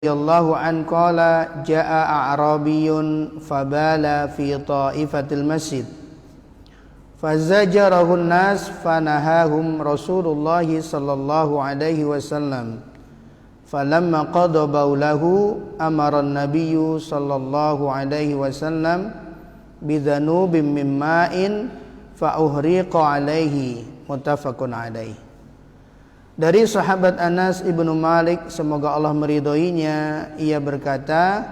radhiyallahu an qala jaa a'rabiyyun fabala fi ta'ifatil masjid fazajarahu an-nas fanahahum Rasulullah sallallahu alaihi wasallam falamma qada baulahu amara an-nabiyyu sallallahu alaihi wasallam bidhanubin min ma'in fa uhriqa alaihi muttafaqun alaihi. Dari sahabat Anas ibnu Malik, semoga Allah meridhoinya, ia berkata,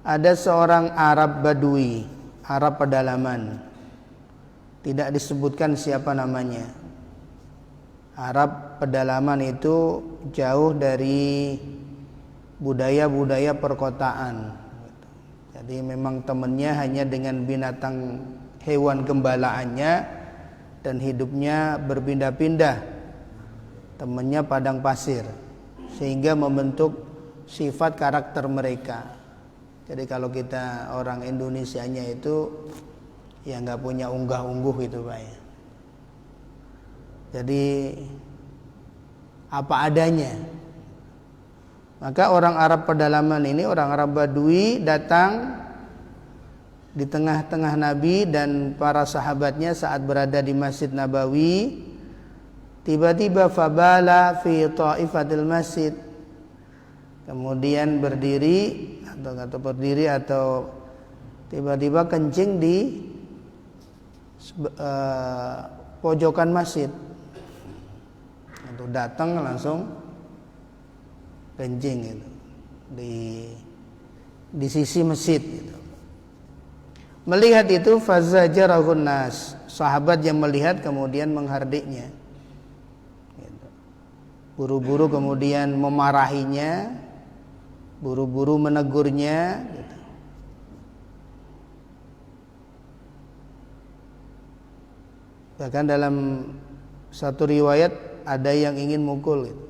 ada seorang Arab Badui, Arab pedalaman, tidak disebutkan siapa namanya. Arab pedalaman itu jauh dari budaya-budaya perkotaan. Jadi memang temannya hanya dengan binatang hewan gembalaannya dan hidupnya berpindah-pindah. Temannya padang pasir, sehingga membentuk sifat karakter mereka. Jadi kalau kita orang Indonesianya itu ya nggak punya unggah-ungguh itu Pak ya. Jadi apa adanya. Maka orang Arab pedalaman ini, orang Arab Badui datang di tengah-tengah Nabi dan para sahabatnya saat berada di Masjid Nabawi. Tiba-tiba fabala fi ta'ifatil masjid, kemudian berdiri atau tiba-tiba kencing di pojokan masjid. Untuk datang langsung kencing gitu di sisi masjid gitu. Melihat itu fazajarahun nas, sahabat yang melihat kemudian menghardiknya. Buru-buru kemudian memarahinya, buru-buru menegurnya gitu. Bahkan dalam satu riwayat ada yang ingin mukul gitu.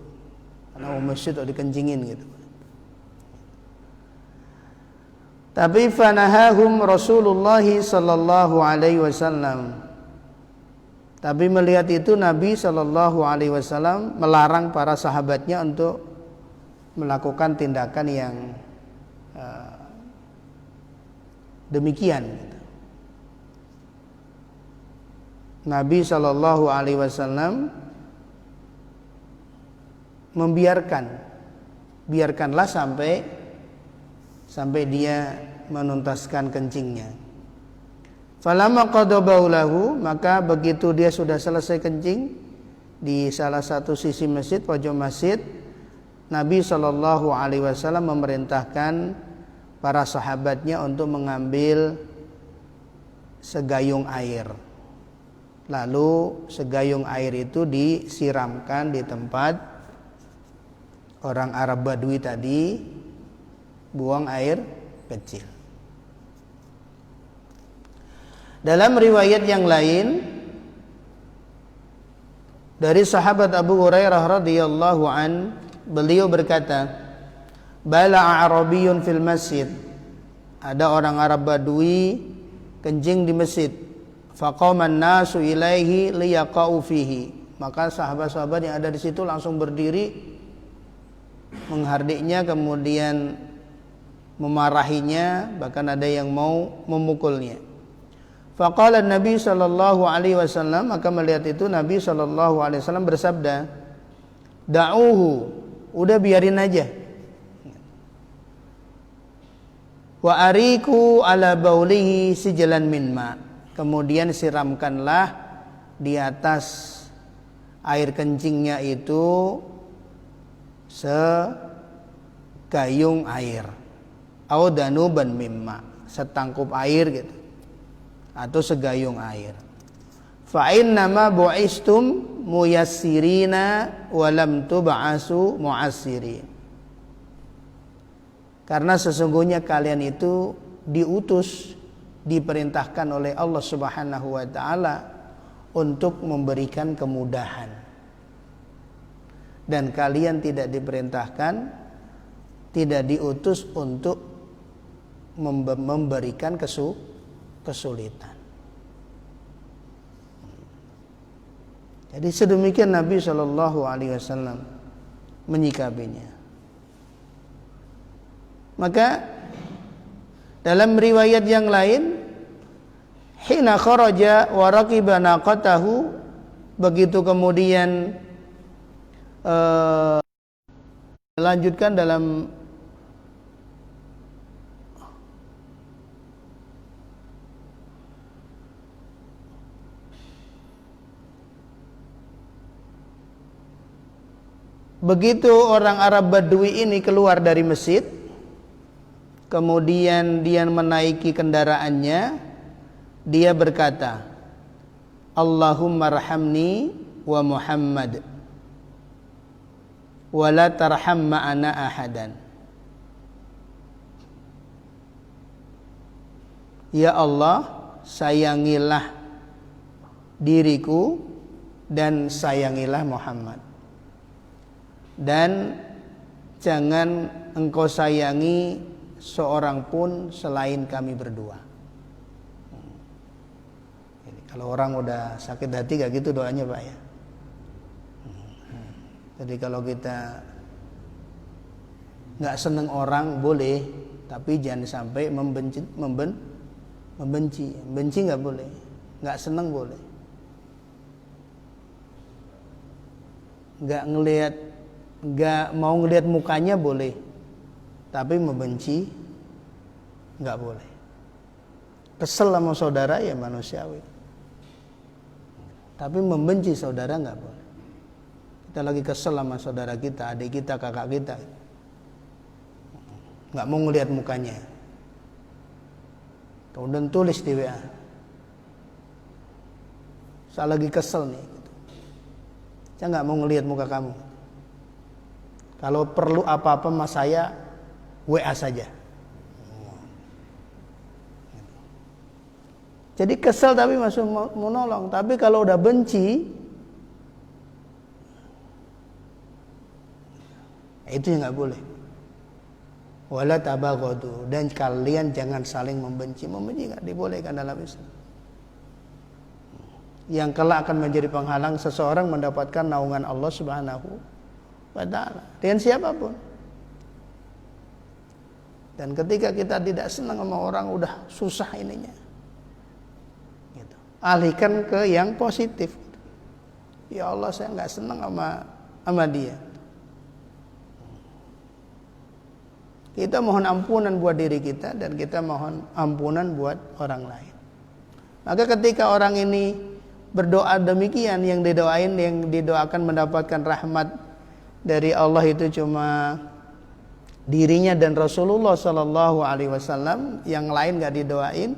Karena mau masjid atau dikencingin gitu. Tapi fanahahum Rasulullah sallallahu alaihi wasallam. Tapi melihat itu Nabi sallallahu alaihi wasallam melarang para sahabatnya untuk melakukan tindakan yang demikian. Nabi sallallahu alaihi wasallam biarkanlah sampai dia menuntaskan kencingnya. Falamma qada baulahu, maka begitu dia sudah selesai kencing di salah satu sisi masjid, pojok masjid, Nabi sallallahu alaihi wasallam memerintahkan para sahabatnya untuk mengambil segayung air. Lalu segayung air itu disiramkan di tempat orang Arab Badui tadi buang air kecil. Dalam riwayat yang lain dari sahabat Abu Hurairah radhiyallahu an, beliau berkata, bala a'rabiyyun fil masjid, ada orang Arab Badui kencing di masjid, faqama an-nasu ilaihi liyaqa'u fihi, maka sahabat-sahabat yang ada di situ langsung berdiri menghardiknya, kemudian memarahinya, bahkan ada yang mau memukulnya. Faqala Nabi sallallahu alaihi wasallam, maka melihat itu Nabi sallallahu alaihi wasallam bersabda, da'uhu, udah biarin aja. Wa ariku ala baulihi sijlan min ma, kemudian siramkanlah di atas air kencingnya itu segayung air, au danuban mimma, setangkup air gitu, atau segayung air. Fa innama bu'istum muyassirina wa lam tub'asu mu'assirin. Karena sesungguhnya kalian itu diutus, diperintahkan oleh Allah Subhanahu wa taala untuk memberikan kemudahan. Dan kalian tidak diperintahkan, tidak diutus untuk memberikan kesulitan. Jadi sedemikian Nabi Shallallahu Alaihi Wasallam menyikapinya. Maka dalam riwayat yang lain, hina kharaja wa raqiba naqatahu, begitu kemudian lanjutkan dalam begitu orang Arab Badui ini keluar dari masjid, kemudian dia menaiki kendaraannya, dia berkata, Allahumma rahamni wa Muhammad wa la tarham ma'ana ahadan. Ya Allah, sayangilah diriku dan sayangilah Muhammad, dan jangan engkau sayangi seorang pun selain kami berdua. Kalau orang udah sakit hati gak gitu doanya Pak ya. Jadi kalau kita gak seneng orang boleh, tapi jangan sampai membenci gak boleh, gak seneng boleh, gak mau ngelihat mukanya boleh, tapi membenci gak boleh. Kesel sama saudara ya manusiawi, tapi membenci saudara nggak boleh. Kita lagi kesel sama saudara kita, adik kita, kakak kita, nggak mau ngelihat mukanya, kemudian tulis di WA, saya lagi kesel nih, saya nggak mau ngelihat muka kamu. Kalau perlu apa-apa sama saya, WA saja. Jadi kesel tapi masih mau nolong. Tapi kalau udah benci, itu yang nggak boleh. Wala tabaghadu, dan kalian jangan saling membenci. Membenci nggak dibolehkan dalam Islam. Yang kelak akan menjadi penghalang seseorang mendapatkan naungan Allah Subhanahu wa Ta'ala dengan siapapun. Dan ketika kita tidak senang sama orang, udah susah ininya, alihkan ke yang positif. Ya Allah, saya nggak senang sama dia. Kita mohon ampunan buat diri kita, dan kita mohon ampunan buat orang lain. Maka ketika orang ini berdoa demikian, yang didoakan mendapatkan rahmat dari Allah itu cuma dirinya dan Rasulullah Sallallahu Alaihi Wasallam, yang lain nggak didoain.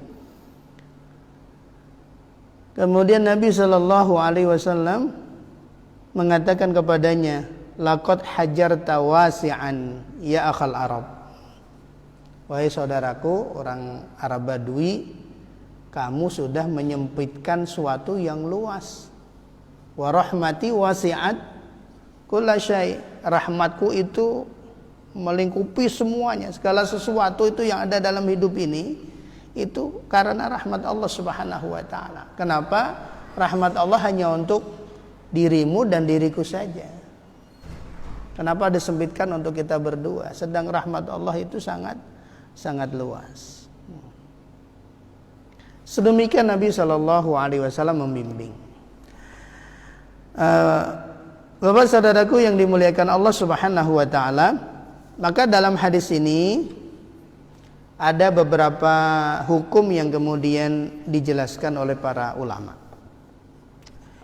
Kemudian Nabi Sallallahu Alaihi Wasallam mengatakan kepadanya, laqad hajarta wasi'an ya akhal Arab. Wahai saudaraku orang Arab Badui, kamu sudah menyempitkan suatu yang luas. Wa rahmati wasi'at kulla syai'. Rahmatku itu melingkupi semuanya, segala sesuatu itu yang ada dalam hidup ini. Itu karena rahmat Allah Subhanahu wa Ta'ala. Kenapa? Rahmat Allah hanya untuk dirimu dan diriku saja. Kenapa disempitkan untuk kita berdua? Sedang rahmat Allah itu sangat luas. Sedemikian Nabi Shallallahu Alaihi Wasallam membimbing. Bapak saudaraku yang dimuliakan Allah Subhanahu wa Ta'ala, maka dalam hadis ini ada beberapa hukum yang kemudian dijelaskan oleh para ulama.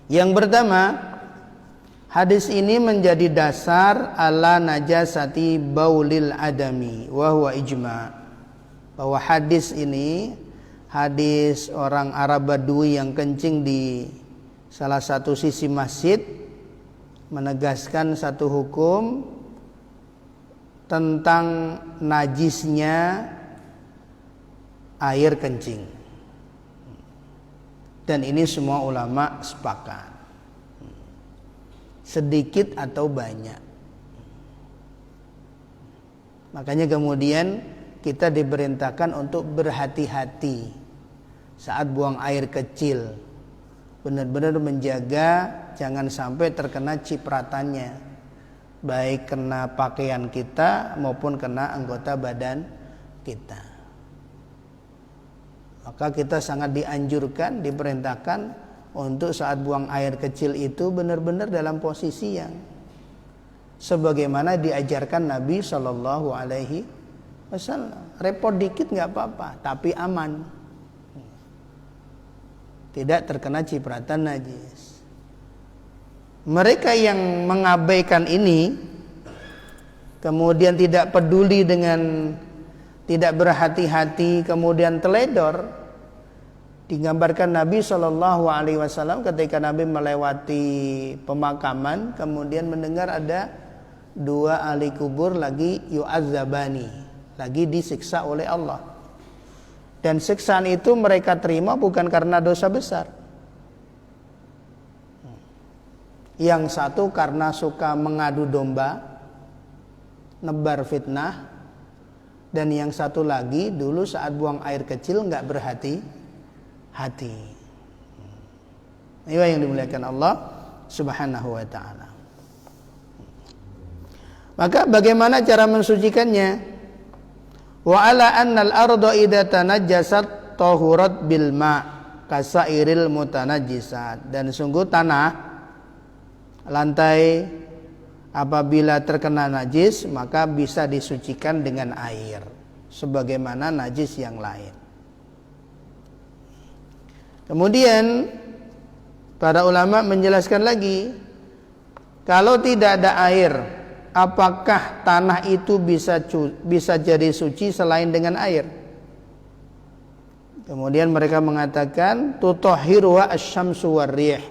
Yang pertama, hadis ini menjadi dasar ala najasati baulil adami wa huwa ijma'. Bahwa hadis ini, hadis orang Arab Badui yang kencing di salah satu sisi masjid, menegaskan satu hukum tentang najisnya air kencing. Dan ini semua ulama sepakat, sedikit atau banyak. Makanya kemudian kita diperintahkan untuk berhati-hati saat buang air kecil, benar-benar menjaga jangan sampai terkena cipratannya, baik kena pakaian kita maupun kena anggota badan kita. Maka kita sangat dianjurkan, diperintahkan untuk saat buang air kecil itu benar-benar dalam posisi yang sebagaimana diajarkan Nabi Shallallahu Alaihi Wasallam. Repot dikit nggak apa-apa, tapi aman, tidak terkena cipratan najis. Mereka yang mengabaikan ini, kemudian tidak peduli dengan, tidak berhati-hati, kemudian teledor, digambarkan Nabi Shallallahu Alaihi Wasallam ketika Nabi melewati pemakaman, kemudian mendengar ada dua ahli kubur lagi yu'adzabani, lagi disiksa oleh Allah. Dan siksaan itu mereka terima bukan karena dosa besar. Yang satu karena suka mengadu domba, nebar fitnah. Dan yang satu lagi dulu saat buang air kecil nggak berhati-hati. Ini yang dimuliakan Allah Subhanahu wa ta'ala. Maka bagaimana cara mensucikannya? Wa ala annal arda idza tanajjasat tahurat bil ma kasairil mutanajjisat. Dan sungguh tanah, lantai apabila terkena najis maka bisa disucikan dengan air sebagaimana najis yang lain. Kemudian para ulama menjelaskan lagi, kalau tidak ada air, apakah tanah itu bisa jadi suci selain dengan air? Kemudian mereka mengatakan tutahhiru asy-syamsu war-rih.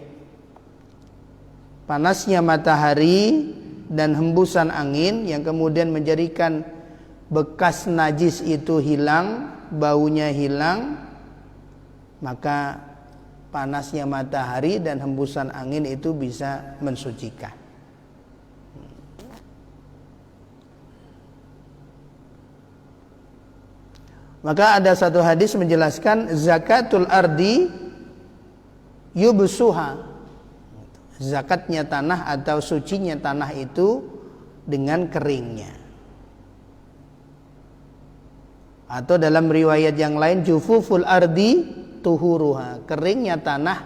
Panasnya matahari dan hembusan angin yang kemudian menjadikan bekas najis itu hilang, baunya hilang, maka panasnya matahari dan hembusan angin itu bisa mensucikan. Maka ada satu hadis menjelaskan zakatul ardi yubsuha, zakatnya tanah atau sucinya tanah itu dengan keringnya. Atau dalam riwayat yang lain jufuful ardi tuhuruha, keringnya tanah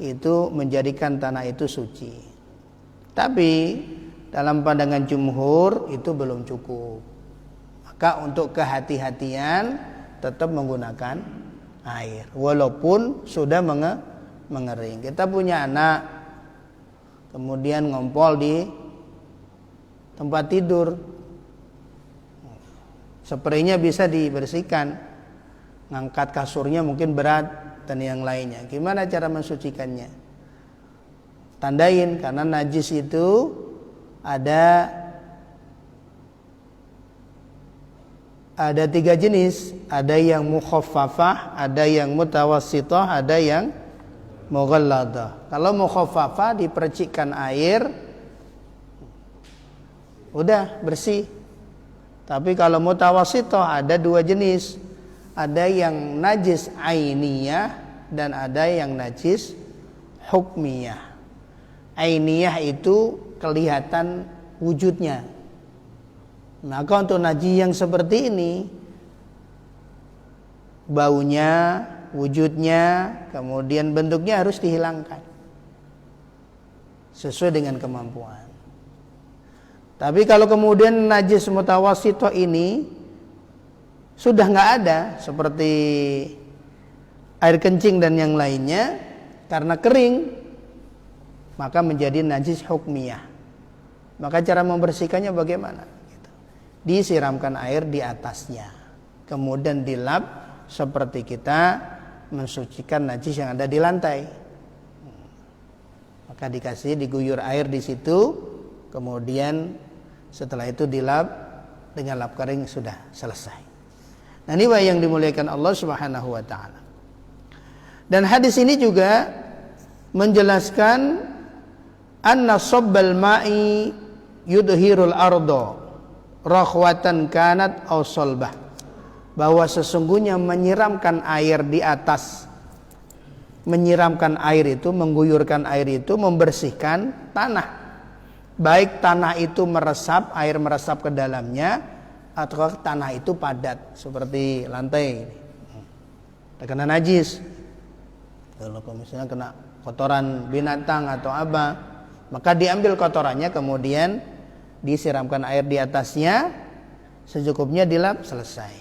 itu menjadikan tanah itu suci. Tapi dalam pandangan jumhur itu belum cukup. Maka untuk kehati-hatian tetap menggunakan air walaupun sudah mengering. Kita punya anak kemudian ngompol di tempat tidur, spraynya bisa dibersihkan, ngangkat kasurnya mungkin berat dan yang lainnya. Gimana cara mensucikannya? Tandain, karena najis itu ada 3 jenis, ada yang mukhaffafah, ada yang mutawassithah, ada yang mughalladah. Kalau mukhaffafah dipercikkan air udah bersih. Tapi kalau mutawassithah ada 2 jenis. Ada yang najis ainiyah dan ada yang najis hukmiyah. Ainiyah itu kelihatan wujudnya. Maka untuk najis yang seperti ini, baunya, wujudnya, kemudian bentuknya harus dihilangkan sesuai dengan kemampuan. Tapi kalau kemudian najis mutawassithah ini sudah nggak ada, seperti air kencing dan yang lainnya, karena kering, maka menjadi najis hukmiyah. Maka cara membersihkannya bagaimana? Disiramkan air di atasnya, kemudian dilap seperti kita mensucikan najis yang ada di lantai. Maka diguyur air di situ, kemudian setelah itu dilap dengan lap kering, sudah selesai. Nah, ini yang dimuliakan Allah Subhanahu wa taala. Dan hadis ini juga menjelaskan anna sabbal ma'i yudhirul ardo rakhwatan kanat aw solbah, bahwa sesungguhnya menyiramkan air di atas, menyiramkan air itu, mengguyurkan air itu membersihkan tanah, baik tanah itu meresap, air meresap ke dalamnya, atau tanah itu padat seperti lantai terkena najis. Kalau misalnya kena kotoran binatang atau apa, maka diambil kotorannya kemudian disiramkan air di atasnya, secukupnya dilap, selesai.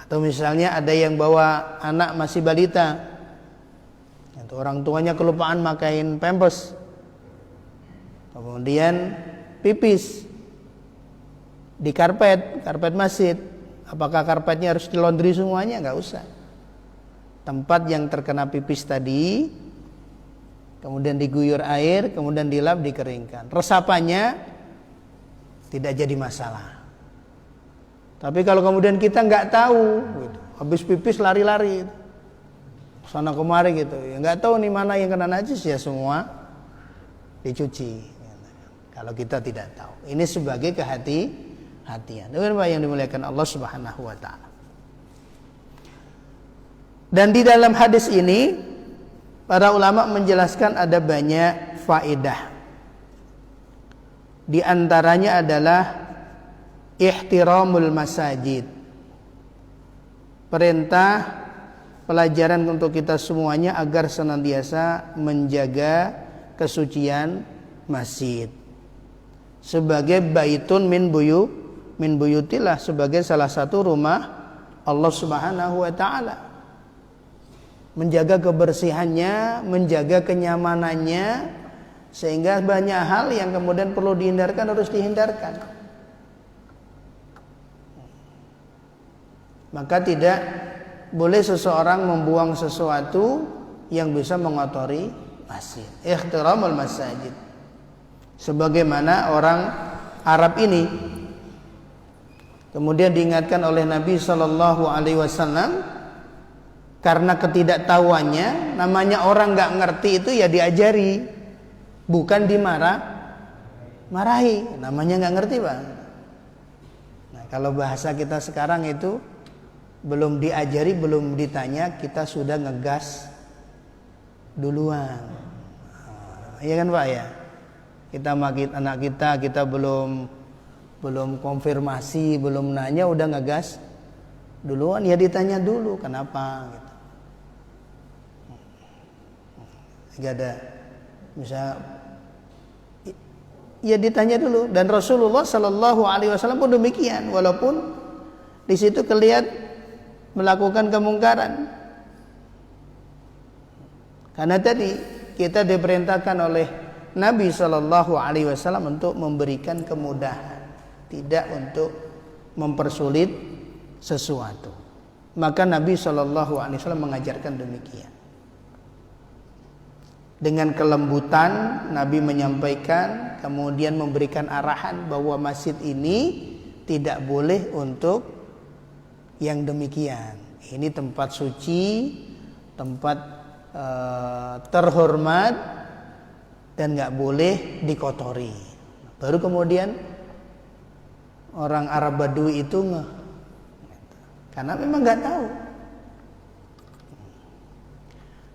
Atau misalnya ada yang bawa anak masih balita, atau orang tuanya kelupaan makain pampers, kemudian pipis di karpet masjid, apakah karpetnya harus dilondri semuanya? Enggak usah. Tempat yang terkena pipis tadi kemudian diguyur air, kemudian dilap, dikeringkan. Resapannya tidak jadi masalah. Tapi kalau kemudian kita nggak tahu, gitu, habis pipis lari-lari, sana kemari gitu, ya nggak tahu nih mana yang kena najis, ya semua dicuci. Kalau kita tidak tahu, ini sebagai kehati-hatian. Dengan yang dimuliakan Allah Subhanahu Wa Taala. Dan di dalam hadis ini para ulama menjelaskan ada banyak faedah. Di antaranya adalah ihtiramul masajid. Perintah pelajaran untuk kita semuanya agar senantiasa menjaga kesucian masjid. Sebagai baitun min buyutillah, sebagai salah satu rumah Allah Subhanahu wa taala. Menjaga kebersihannya, menjaga kenyamanannya, sehingga banyak hal yang kemudian perlu dihindarkan harus dihindarkan. Maka tidak boleh seseorang membuang sesuatu yang bisa mengotori masjid. Ihtiramul masajid. Sebagaimana orang Arab ini kemudian diingatkan oleh Nabi sallallahu alaihi wasallam, karena ketidaktahuannya, namanya orang nggak ngerti itu ya diajari, bukan marahi. Namanya nggak ngerti, Bang. Nah, kalau bahasa kita sekarang itu belum diajari, belum ditanya, kita sudah ngegas duluan. Iya kan, Pak ya? Kita makit anak kita belum konfirmasi, belum nanya, udah ngegas duluan. Ya ditanya dulu kenapa gitu. Gak ada misal ya ditanya dulu. Dan Rasulullah Sallallahu Alaihi Wasallam pun demikian, walaupun di situ kelihatan melakukan kemungkaran. Karena tadi kita diperintahkan oleh Nabi Sallallahu Alaihi Wasallam untuk memberikan kemudahan, tidak untuk mempersulit sesuatu. Maka Nabi Sallallahu Alaihi Wasallam mengajarkan demikian. Dengan kelembutan Nabi menyampaikan, kemudian memberikan arahan bahwa masjid ini tidak boleh untuk yang demikian. Ini tempat suci, tempat terhormat, dan nggak boleh dikotori. Baru kemudian orang Arab Badui itu karena memang nggak tahu.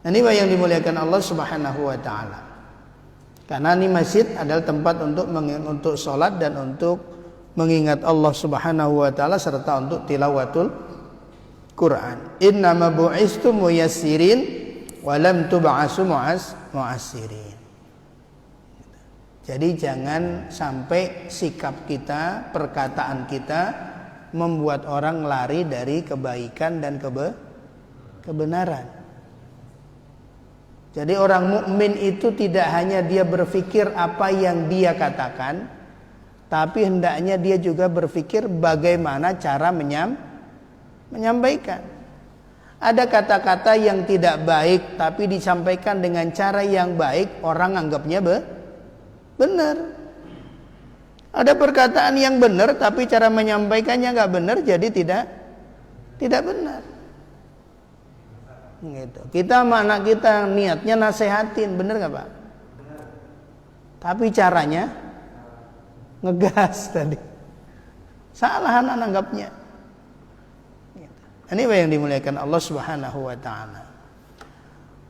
Ini yang dimuliakan Allah Subhanahu wa taala. Karena ini masjid adalah tempat untuk salat dan untuk mengingat Allah Subhanahu wa taala serta untuk tilawatul Quran. Innama bu'istu muyassirin wa lam tub'asu mu'assirin. Jadi jangan sampai sikap kita, perkataan kita membuat orang lari dari kebaikan dan kebenaran. Jadi orang mukmin itu tidak hanya dia berpikir apa yang dia katakan, tapi hendaknya dia juga berpikir bagaimana cara menyampaikan. Ada kata-kata yang tidak baik tapi disampaikan dengan cara yang baik, orang anggapnya benar. Ada perkataan yang benar tapi cara menyampaikannya nggak benar, jadi tidak benar. Gitu. Kita sama anak kita niatnya nasehatin, bener nggak Pak? Tapi caranya ngegas tadi, salah anak nanggapnya. Gitu. Ini yang dimuliakan Allah Subhanahu Wa Taala.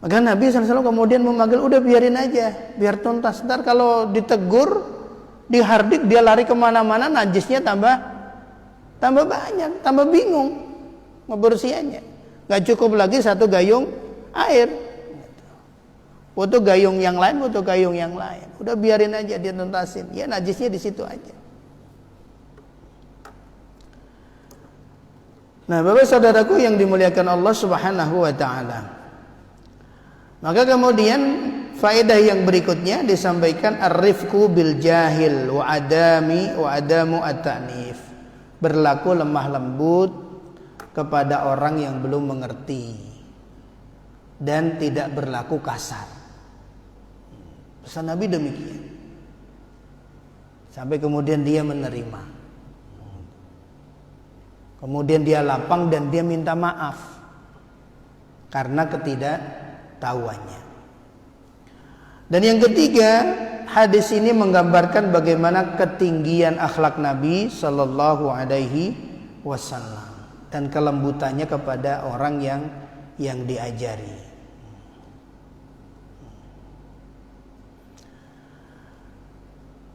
Maka Nabi SAW kemudian memanggil, udah biarin aja, biar tuntas. Ntar kalau ditegur, dihardik, dia lari kemana-mana, najisnya tambah banyak, tambah bingung ngebersihannya. Gak cukup lagi satu gayung air, butuh gayung yang lain, Udah biarin aja dia tuntasin, ya najisnya di situ aja. Nah, Bapak saudaraku yang dimuliakan Allah Subhanahu wa taala. Maka kemudian faedah yang berikutnya disampaikan ar-rifqu bil jahil wa adamu at-ta'nif. Berlaku lemah lembut kepada orang yang belum mengerti dan tidak berlaku kasar. Pesan Nabi demikian. Sampai kemudian dia menerima. Kemudian dia lapang dan dia minta maaf karena ketidaktahuannya. Dan yang ketiga, hadis ini menggambarkan bagaimana ketinggian akhlak Nabi Sallallahu Alaihi Wasallam dan kelembutannya kepada orang yang diajari.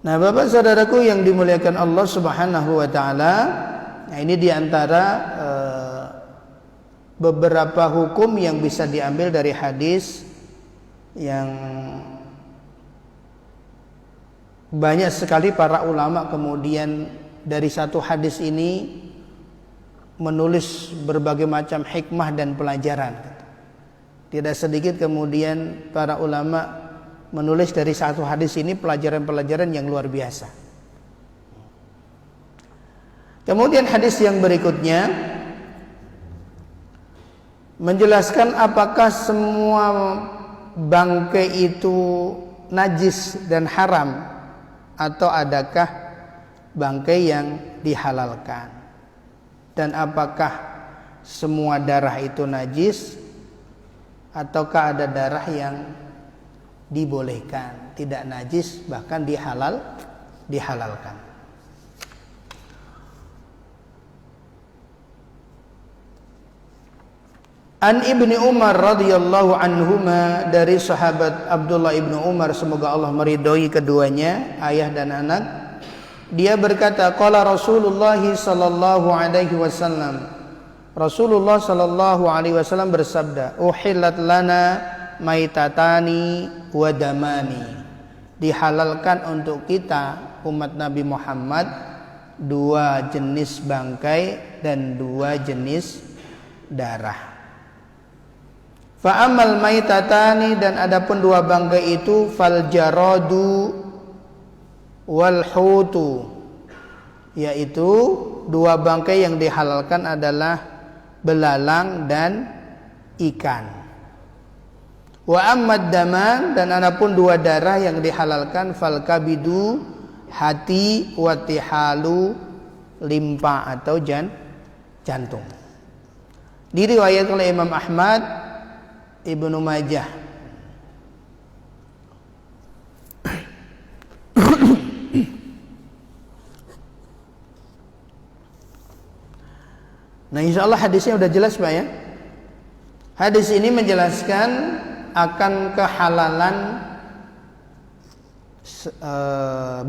Nah, Bapak saudaraku yang dimuliakan Allah Subhanahu wa taala, nah ini diantara beberapa hukum yang bisa diambil dari hadis yang banyak sekali para ulama kemudian dari satu hadis ini menulis berbagai macam hikmah dan pelajaran. Tidak sedikit kemudian para ulama menulis dari satu hadis ini pelajaran-pelajaran yang luar biasa. Kemudian hadis yang berikutnya menjelaskan apakah semua bangkai itu najis dan haram atau adakah bangkai yang dihalalkan, dan apakah semua darah itu najis ataukah ada darah yang dibolehkan, tidak najis bahkan dihalalkan. An Ibni Umar radhiyallahu anhuma, dari sahabat Abdullah ibnu Umar, semoga Allah meridhoi keduanya, ayah dan anak. Dia berkata, qala Rasulullah sallallahu alaihi wasallam, Rasulullah sallallahu alaihi wasallam bersabda, uhillat lana maitatani wa damani. Dihalalkan untuk kita umat Nabi Muhammad dua jenis bangkai dan dua jenis darah. Fa amal maitatani, dan adapun dua bangkai itu, fal jaradu wal hutu, yaitu dua bangkai yang dihalalkan adalah belalang dan ikan. Wa ammad daman, dan adapun dua darah yang dihalalkan, fal kabidu, hati, wa tihalu, limpa atau jantung. Diriwayatkan oleh Imam Ahmad, Ibnu Majah. Nah, insyaallah hadisnya udah jelas Pak ya. Hadis ini menjelaskan akan kehalalan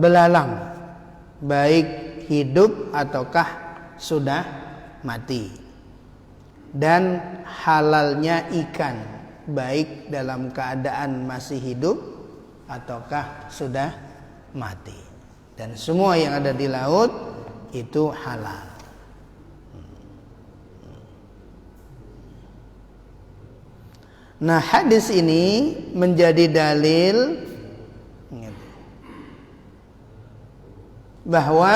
belalang, baik hidup ataukah sudah mati, dan halalnya ikan, baik dalam keadaan masih hidup ataukah sudah mati, dan semua yang ada di laut itu halal. Nah, hadis ini menjadi dalil bahwa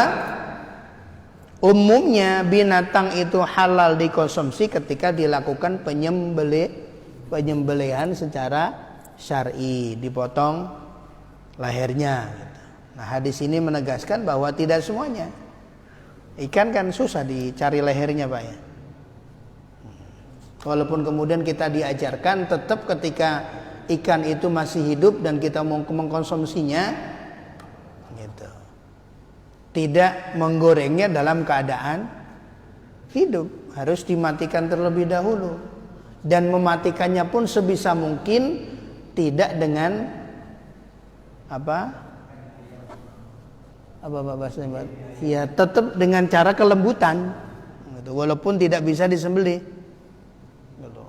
umumnya binatang itu halal dikonsumsi ketika dilakukan penyembelihan secara syar'i, dipotong lehernya gitu. Nah, hadis ini menegaskan bahwa tidak semuanya. Ikan kan susah dicari lehernya Pak ya. Walaupun kemudian kita diajarkan tetap ketika ikan itu masih hidup dan kita mau mengkonsumsinya gitu, tidak menggorengnya dalam keadaan hidup, harus dimatikan terlebih dahulu. Dan mematikannya pun sebisa mungkin tidak dengan apa bahasanya? Ya tetap dengan cara kelembutan, gitu. Walaupun tidak bisa disembelih, gitu.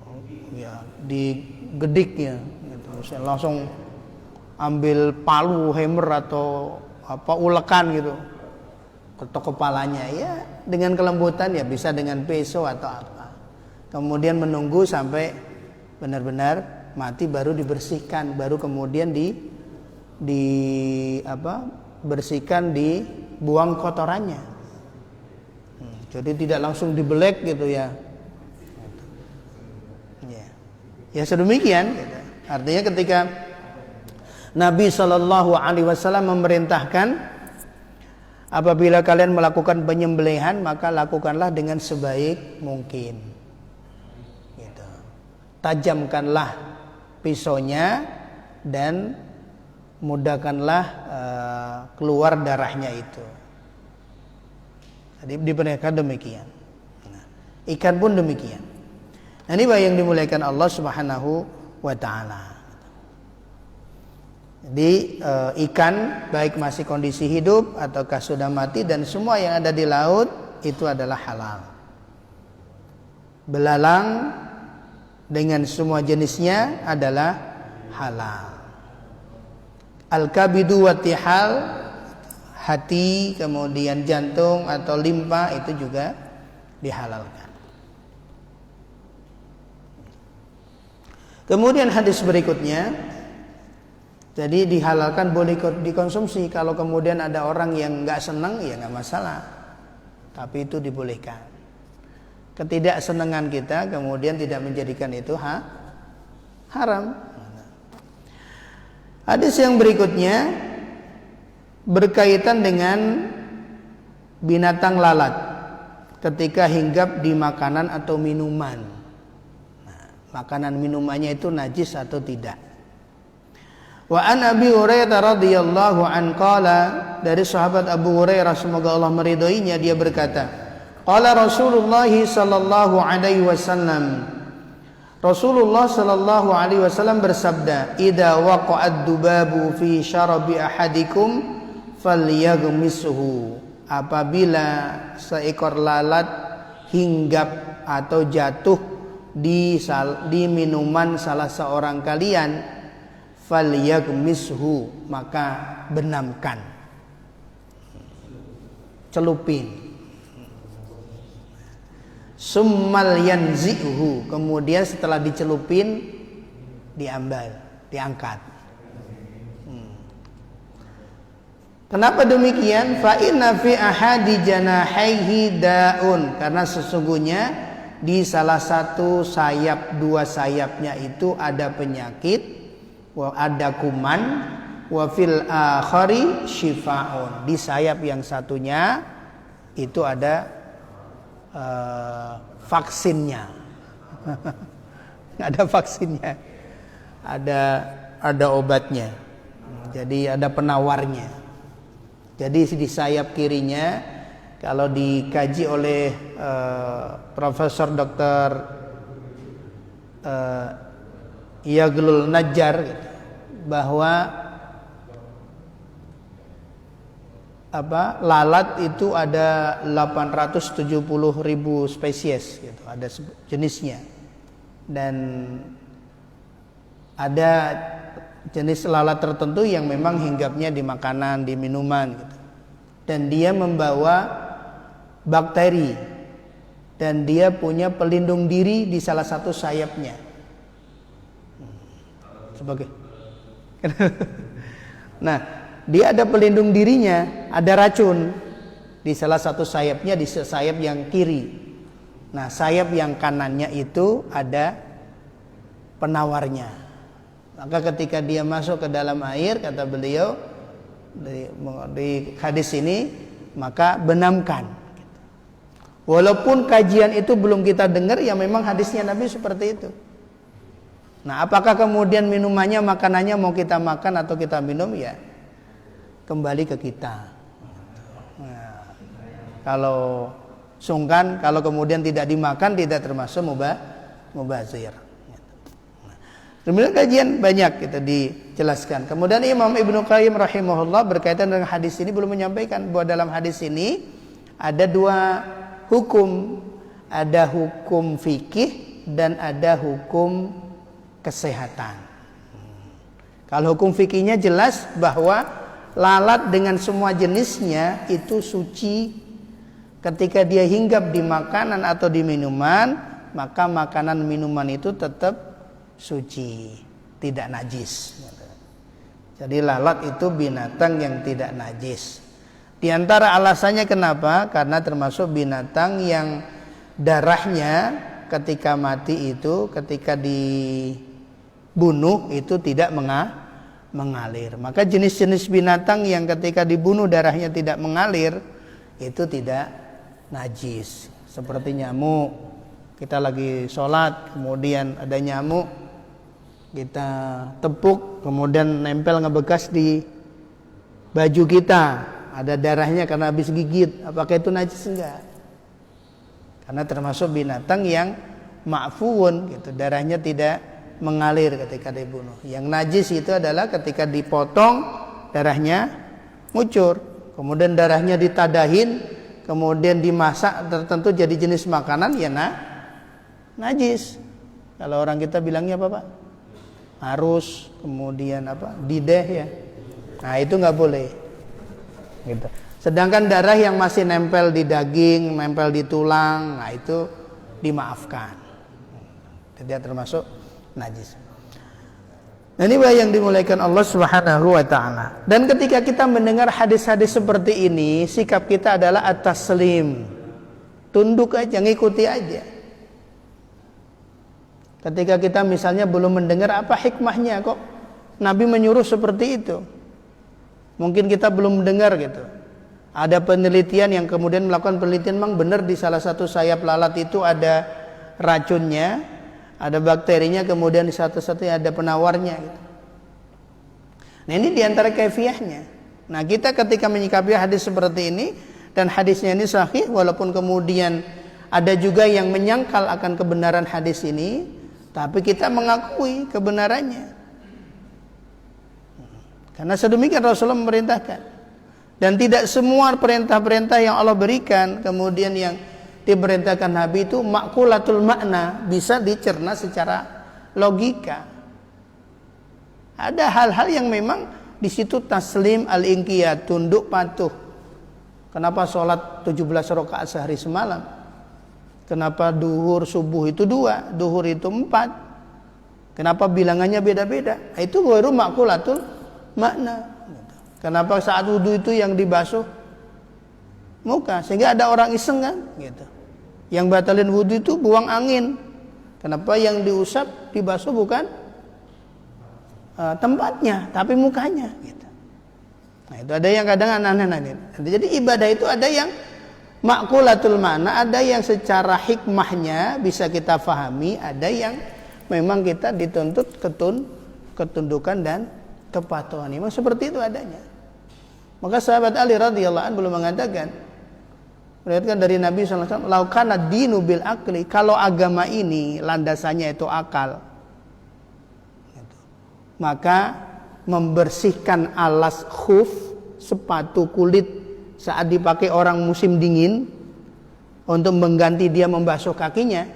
Ya digedik ya, gitu. Saya langsung ambil palu, hammer atau ulekan gitu, ketok kepalanya. Ya dengan kelembutan, ya bisa dengan pisau atau apa. Kemudian menunggu sampai benar-benar mati baru dibersihkan, baru kemudian bersihkan, dibuang kotorannya. Jadi tidak langsung dibelek gitu ya. Ya sedemikian. Gitu. Artinya ketika Nabi Shallallahu Alaihi Wasallam memerintahkan apabila kalian melakukan penyembelihan maka lakukanlah dengan sebaik mungkin. Gitu. Tajamkanlah pisaunya dan mudahkanlah keluar darahnya itu. Jadi diperintahkan demikian. Nah, ikan pun demikian. Nah, ini yang dimuliakan Allah Subhanahu wa taala. Jadi ikan baik masih kondisi hidup ataukah sudah mati dan semua yang ada di laut itu adalah halal. Belalang dengan semua jenisnya adalah halal. Al-kabidu wa tihal, hati, kemudian jantung atau limpa itu juga dihalalkan. Kemudian hadis berikutnya, jadi dihalalkan boleh dikonsumsi. Kalau kemudian ada orang yang nggak senang, ya nggak masalah. Tapi itu dibolehkan. Ketidaksenangan kita kemudian tidak menjadikan itu haram. Hadis yang berikutnya berkaitan dengan binatang lalat ketika hinggap di makanan atau minuman. Nah, makanan minumannya itu najis atau tidak. Wa an Abi Hurairah radhiyallahu an qala, dari sahabat Abu Hurairah semoga Allah meridhoinya, dia berkata, qala Rasulullah sallallahu alaihi wasallam, Rasulullah sallallahu alaihi wasallam bersabda, "Idza waqa'ad dubabu fi syarabi ahadikum falyaghmishu." Apabila seekor lalat hinggap atau jatuh di minuman salah seorang kalian, falyaghmishu, maka benamkan, celupin. Summal yanzi'hu, kemudian setelah dicelupin diambil, diangkat. Kenapa demikian? Fa inna fi ahadi janahaihi daun, karena sesungguhnya di salah satu sayap, dua sayapnya itu ada penyakit, ada kuman, wa fil akhari shifaun, di sayap yang satunya itu ada vaksinnya. Ada vaksinnya, ada obatnya, jadi ada penawarnya. Jadi di sayap kirinya, kalau dikaji oleh Profesor Dr. Yaglul Najjar, bahwa lalat itu ada 870.000 spesies gitu, ada jenisnya, dan ada jenis lalat tertentu yang memang hinggapnya di makanan, di minuman gitu. Dan dia membawa bakteri, dan dia punya pelindung diri di salah satu sayapnya. Sebagai nah, dia ada pelindung dirinya, ada racun di salah satu sayapnya, di sayap yang kiri. Nah, sayap yang kanannya itu ada penawarnya. Maka ketika dia masuk ke dalam air, kata beliau di hadis ini, maka benamkan. Walaupun kajian itu belum kita dengar, ya memang hadisnya Nabi seperti itu. Nah, apakah kemudian minumannya, makanannya mau kita makan atau kita minum, ya kembali ke kita. Nah, kalau sungkan, kalau kemudian tidak dimakan, tidak termasuk mubazir. Kemudian kajian banyak kita dijelaskan. Kemudian Imam Ibnu Qayyim rahimahullah berkaitan dengan hadis ini belum menyampaikan bahwa dalam hadis ini ada dua hukum, ada hukum fikih dan ada hukum kesehatan. Kalau hukum fikihnya jelas bahwa lalat dengan semua jenisnya itu suci ketika dia hinggap di makanan atau di minuman, maka makanan minuman itu tetap suci, tidak najis. Jadi lalat itu binatang yang tidak najis. Di antara alasannya kenapa? Karena termasuk binatang yang darahnya ketika mati itu, ketika dibunuh itu tidak mengalir. Maka jenis-jenis binatang yang ketika dibunuh darahnya tidak mengalir itu tidak najis. Seperti nyamuk, kita lagi sholat kemudian ada nyamuk, kita tepuk kemudian nempel ngebekas di baju kita, ada darahnya karena habis gigit, apakah itu najis? Enggak, karena termasuk binatang yang ma'fuun gitu, darahnya tidak mengalir ketika dibunuh. Yang najis itu adalah ketika dipotong darahnya ngucur, kemudian darahnya ditadahin, kemudian dimasak tertentu jadi jenis makanan, ya najis. Kalau orang kita bilangnya apa Pak? Harus, kemudian apa? Dideh ya. Nah itu nggak boleh. Gitu. Sedangkan darah yang masih nempel di daging, nempel di tulang, nah itu dimaafkan. Tidak termasuk najis. Nah, ini yang dimuliakan Allah Subhanahu wa taala. Dan ketika kita mendengar hadis-hadis seperti ini, sikap kita adalah at-taslim. Tunduk aja, ngikuti aja. Ketika kita misalnya belum mendengar apa hikmahnya kok Nabi menyuruh seperti itu, mungkin kita belum mendengar gitu. Ada penelitian yang kemudian melakukan penelitian, memang benar di salah satu sayap lalat itu ada racunnya, ada bakterinya, kemudian di satu-satunya ada penawarnya gitu. Nah ini diantara kaifiahnya. Nah kita ketika menyikapi hadis seperti ini dan hadisnya ini sahih, walaupun kemudian ada juga yang menyangkal akan kebenaran hadis ini, tapi kita mengakui kebenarannya. Karena sedemikian Rasulullah memerintahkan. Dan tidak semua perintah-perintah yang Allah berikan kemudian yang diperintahkan Nabi itu makulatul makna, bisa dicerna secara logika. Ada hal-hal yang memang di situ taslim al-inqiyad, tunduk patuh. Kenapa sholat 17 rakaat sehari semalam? Kenapa duhur subuh itu 2, duhur itu 4? Kenapa bilangannya beda-beda? Itu ghairu makulatul makna. Kenapa saat wudu itu yang dibasuh muka? Sehingga ada orang iseng kan gitu. Yang batalin wudu itu buang angin. Kenapa yang diusap dibasuh bukan tempatnya tapi mukanya gitu. Nah itu ada yang kadang aneh-aneh. Jadi ibadah itu ada yang makulatul makna, ada yang secara hikmahnya bisa kita fahami, ada yang memang kita dituntut ketundukan dan kepatuhan. Memang seperti itu adanya. Maka sahabat Ali radhiyallahu anhu belum mengatakan, meriwayatkan dari Nabi sallallahu alaihi wasallam, "Laukana dinu bil akli," kalau agama ini landasannya itu akal, maka membersihkan alas khuf, sepatu kulit saat dipakai orang musim dingin untuk mengganti dia membasuh kakinya,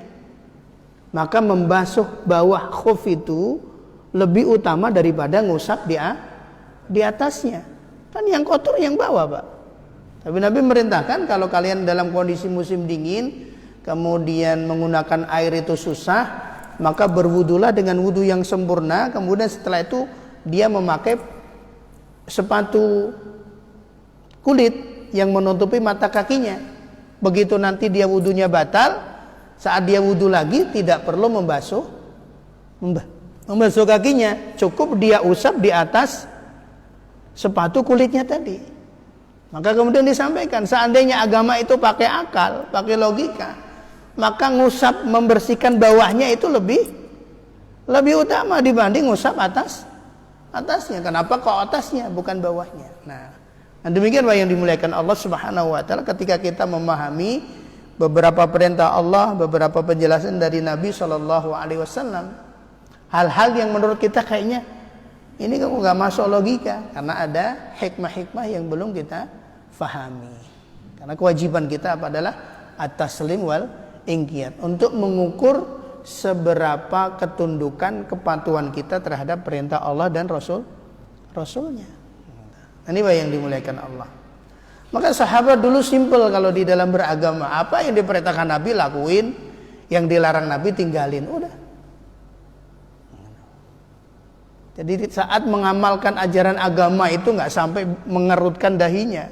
maka membasuh bawah khuf itu lebih utama daripada ngusap di atasnya. Kan yang kotor yang bawah Pak. Tapi Nabi merintahkan kalau kalian dalam kondisi musim dingin kemudian menggunakan air itu susah, maka berwudulah dengan wudu yang sempurna, kemudian setelah itu dia memakai sepatu kulit yang menutupi mata kakinya. Begitu nanti dia wudunya batal, saat dia wudu lagi tidak perlu membasuh kakinya, cukup dia usap di atas sepatu kulitnya tadi. Maka kemudian disampaikan, seandainya agama itu pakai akal, pakai logika, maka ngusap membersihkan bawahnya itu lebih utama dibanding ngusap atasnya. Kenapa kok atasnya bukan bawahnya? Nah, demikian yang dimuliakan Allah Subhanahu wa taala ketika kita memahami beberapa perintah Allah, beberapa penjelasan dari Nabi sallallahu alaihi wasallam. Hal-hal yang menurut kita kayaknya ini kok nggak masuk logika, karena ada hikmah-hikmah yang belum kita fahami. Karena kewajiban kita adalah at-taslim wal inqiyad, untuk mengukur seberapa ketundukan kepatuhan kita terhadap perintah Allah dan Rasulnya. Ini yang dimuliakan Allah. Maka sahabat dulu simpel kalau di dalam beragama, apa yang diperintahkan Nabi lakuin, yang dilarang Nabi tinggalin, udah. Jadi saat mengamalkan ajaran agama itu nggak sampai mengerutkan dahinya.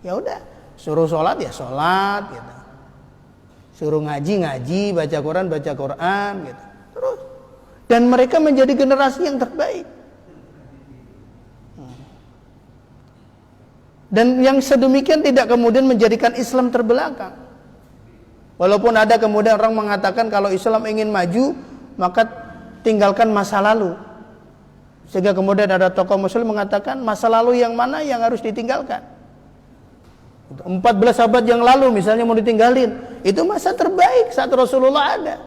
Ya udah, suruh sholat ya sholat, gitu. Suruh ngaji, baca Quran, gitu. Terus. Dan mereka menjadi generasi yang terbaik. Dan yang sedemikian tidak kemudian menjadikan Islam terbelakang. Walaupun ada kemudian orang mengatakan kalau Islam ingin maju, maka tinggalkan masa lalu. Sehingga kemudian ada tokoh muslim mengatakan masa lalu yang mana yang harus ditinggalkan. 14 abad yang lalu misalnya mau ditinggalin, itu masa terbaik saat Rasulullah ada.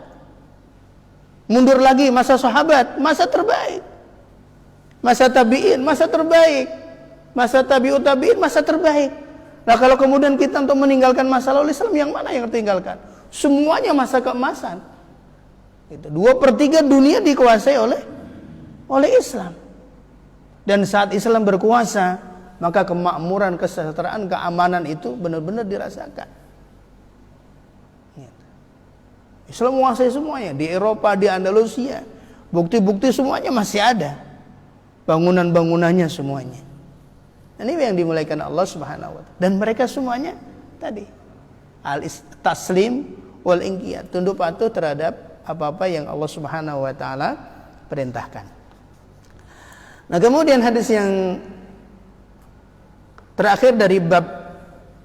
Mundur lagi masa sahabat, masa terbaik. Masa tabi'in, masa terbaik. Masa tabi'ut tabi'in, masa terbaik. Nah kalau kemudian kita untuk meninggalkan masa lalu Islam, yang mana yang ditinggalkan? Semuanya masa keemasan. Itu 2/3 dunia dikuasai oleh Islam. Dan saat Islam berkuasa, maka kemakmuran, kesejahteraan, keamanan itu benar-benar dirasakan. Islam menguasai semuanya. Di Eropa, di Andalusia, bukti-bukti semuanya masih ada. Bangunan-bangunannya semuanya. Ini yang dimuliakan Allah Subhanahu wa taala. Dan mereka semuanya tadi al-taslim wal inqiyad, tunduk patuh terhadap apa-apa yang Allah Subhanahu wa taala perintahkan. Nah, kemudian hadis yang terakhir dari bab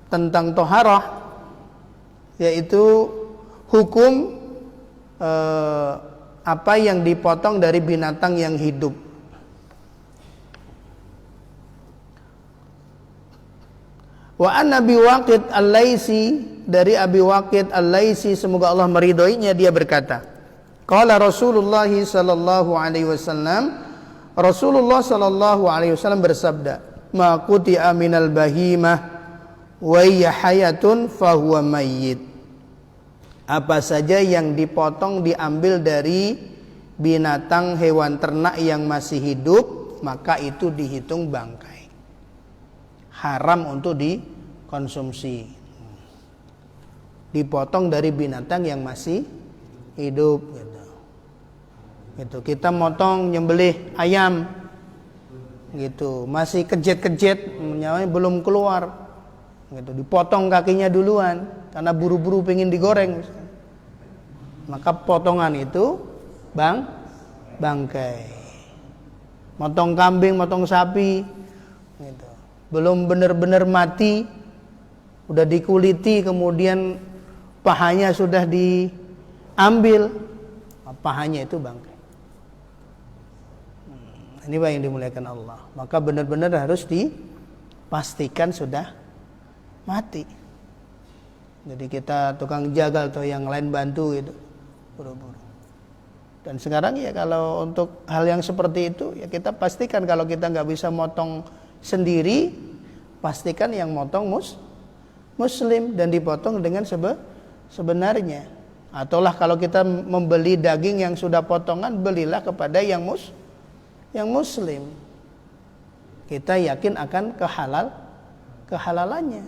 tentang toharah, yaitu hukum apa yang dipotong dari binatang yang hidup. Wa an Abi Waqid Al-Laisi, dari Abi Waqid Al-Laisi semoga Allah meridhoinya, dia berkata, qala Rasulullah sallallahu alaihi wasallam, Rasulullah sallallahu alaihi wasallam bersabda, ma quti'a minal bahimah wa hiya hayatun fahuwa mayyit. Apa saja yang dipotong diambil dari binatang hewan ternak yang masih hidup, maka itu dihitung bangkai. Haram untuk dikonsumsi. Dipotong dari binatang yang masih hidup, gitu. Kita motong nyembelih ayam, gitu, masih kejet-kejet, nyawanya belum keluar, gitu. Dipotong kakinya duluan karena buru-buru pengen digoreng, maka potongan itu bangkai. Motong kambing, motong sapi, gitu. Belum benar-benar mati, udah dikuliti, kemudian pahanya sudah diambil, pahanya itu bangkai. Ini yang dimuliakan Allah. Maka benar-benar harus dipastikan sudah mati. Jadi kita tukang jagal atau yang lain bantu gitu, buru-buru. Dan sekarang ya kalau untuk hal yang seperti itu, ya kita pastikan kalau kita nggak bisa motong sendiri, pastikan yang motong muslim dan dipotong dengan sebenarnya. Ataulah kalau kita membeli daging yang sudah potongan, belilah kepada yang muslim. Kita yakin akan kehalalannya.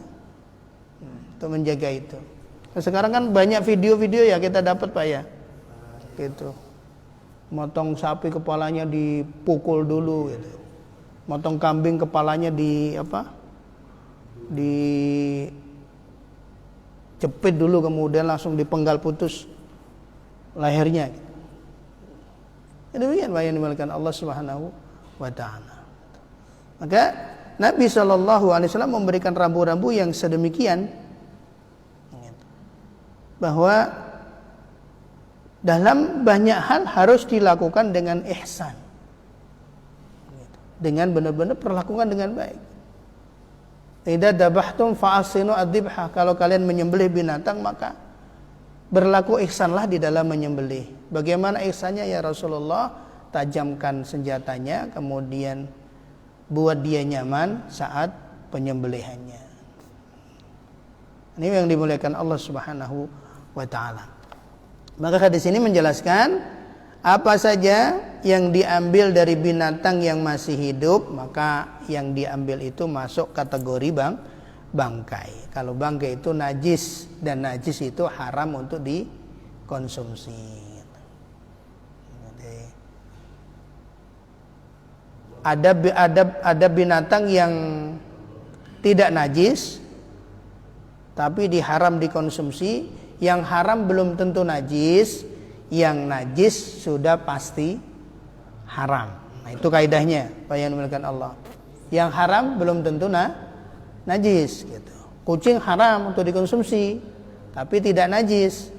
Untuk menjaga itu. Nah, sekarang kan banyak video-video ya kita dapat Pak ya. Gitu. Motong sapi kepalanya dipukul dulu gitu. Motong kambing kepalanya dijepit dulu, kemudian langsung dipenggal putus lehernya. Demikian yang dimuliakan Allah Subhanahu wa taala. Maka Nabi sallallahu alaihi wasallam memberikan rambu-rambu yang sedemikian, bahwa dalam banyak hal harus dilakukan dengan ihsan, dengan benar-benar perlakukan dengan baik. Idza dabahtum fa ahsinu ad-dzibha, kalau kalian menyembelih binatang maka berlaku ihsanlah di dalam menyembelih. Bagaimana ihsannya ya Rasulullah? Tajamkan senjatanya, kemudian buat dia nyaman saat penyembelihannya. Ini yang dimuliakan Allah Subhanahu wa taala. Maka hadis ini menjelaskan apa saja yang diambil dari binatang yang masih hidup, maka yang diambil itu masuk kategori bangkai. Kalau bangkai itu najis, dan najis itu haram untuk dikonsumsi. Jadi, ada binatang yang tidak najis tapi diharam dikonsumsi. Yang haram belum tentu najis, yang najis sudah pasti haram. Nah, itu kaidahnya, Pak yang dimuliakan Allah. Yang haram belum tentu najis gitu. Kucing haram untuk dikonsumsi tapi tidak najis.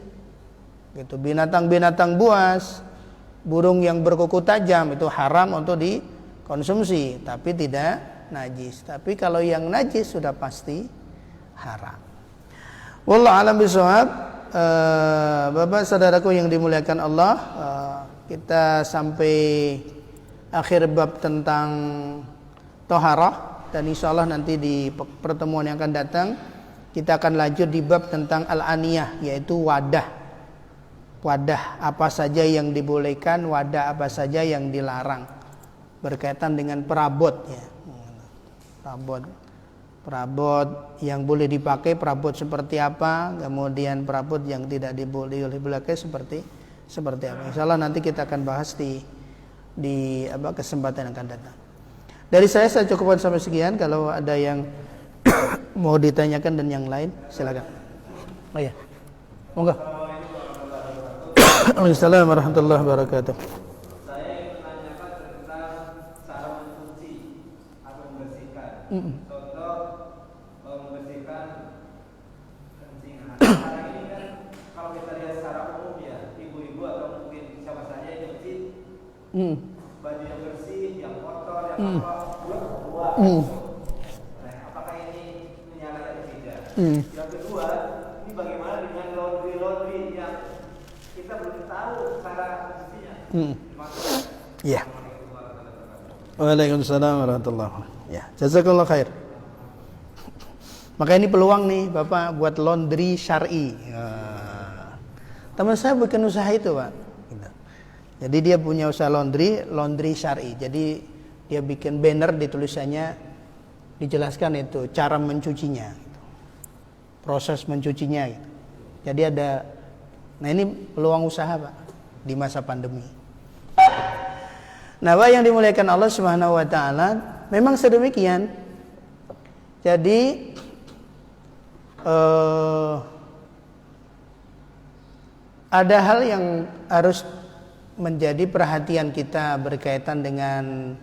Gitu. Binatang-binatang buas, burung yang berkuku tajam itu haram untuk dikonsumsi tapi tidak najis. Tapi kalau yang najis sudah pasti haram. Wallahu a'lam bishawab. Bapak saudaraku yang dimuliakan Allah, kita sampai akhir bab tentang toharah, dan insyaallah nanti di pertemuan yang akan datang kita akan lanjut di bab tentang al-aniyah, yaitu wadah apa saja yang dibolehkan, wadah apa saja yang dilarang, berkaitan dengan perabot ya. Perabot yang boleh dipakai, perabot seperti apa, kemudian perabot yang tidak boleh seperti apa. Insyaallah nanti kita akan bahas di kesempatan yang akan datang. Dari saya cukupkan sampai sekian. Kalau ada yang mau ditanyakan dan yang lain silakan. Oh ya. Monggo. Waalaikumsalam warahmatullahi wabarakatuh. Saya ingin menanyakan tentang cara mencuci atau membersihkan. Contoh membersihkan kencing anak. Sekarang ini kan kalau kita lihat secara umum ya, ibu-ibu atau mungkin siapa saja yang nyuci baju yang bersih, yang kotor, yang buat. Nah, apakah ini menyalahi atau tidak? Yang kedua, ini bagaimana dengan laundry yang kita belum tahu cara mencucinya? Ya. Waalaikumsalam warahmatullahi wabarakatuh. Ya, jazakallah khair. Maka ini peluang nih Bapak buat laundry syar'i. Teman saya bikin usaha itu, Pak. Jadi dia punya usaha laundry syar'i. Jadi dia bikin banner di tulisannya dijelaskan itu cara mencucinya, proses mencucinya. Jadi ada, nah ini peluang usaha Pak di masa pandemi. Nah, Pak yang dimuliakan Allah Subhanahu wa taala, memang sedemikian. Jadi ada hal yang harus menjadi perhatian kita berkaitan dengan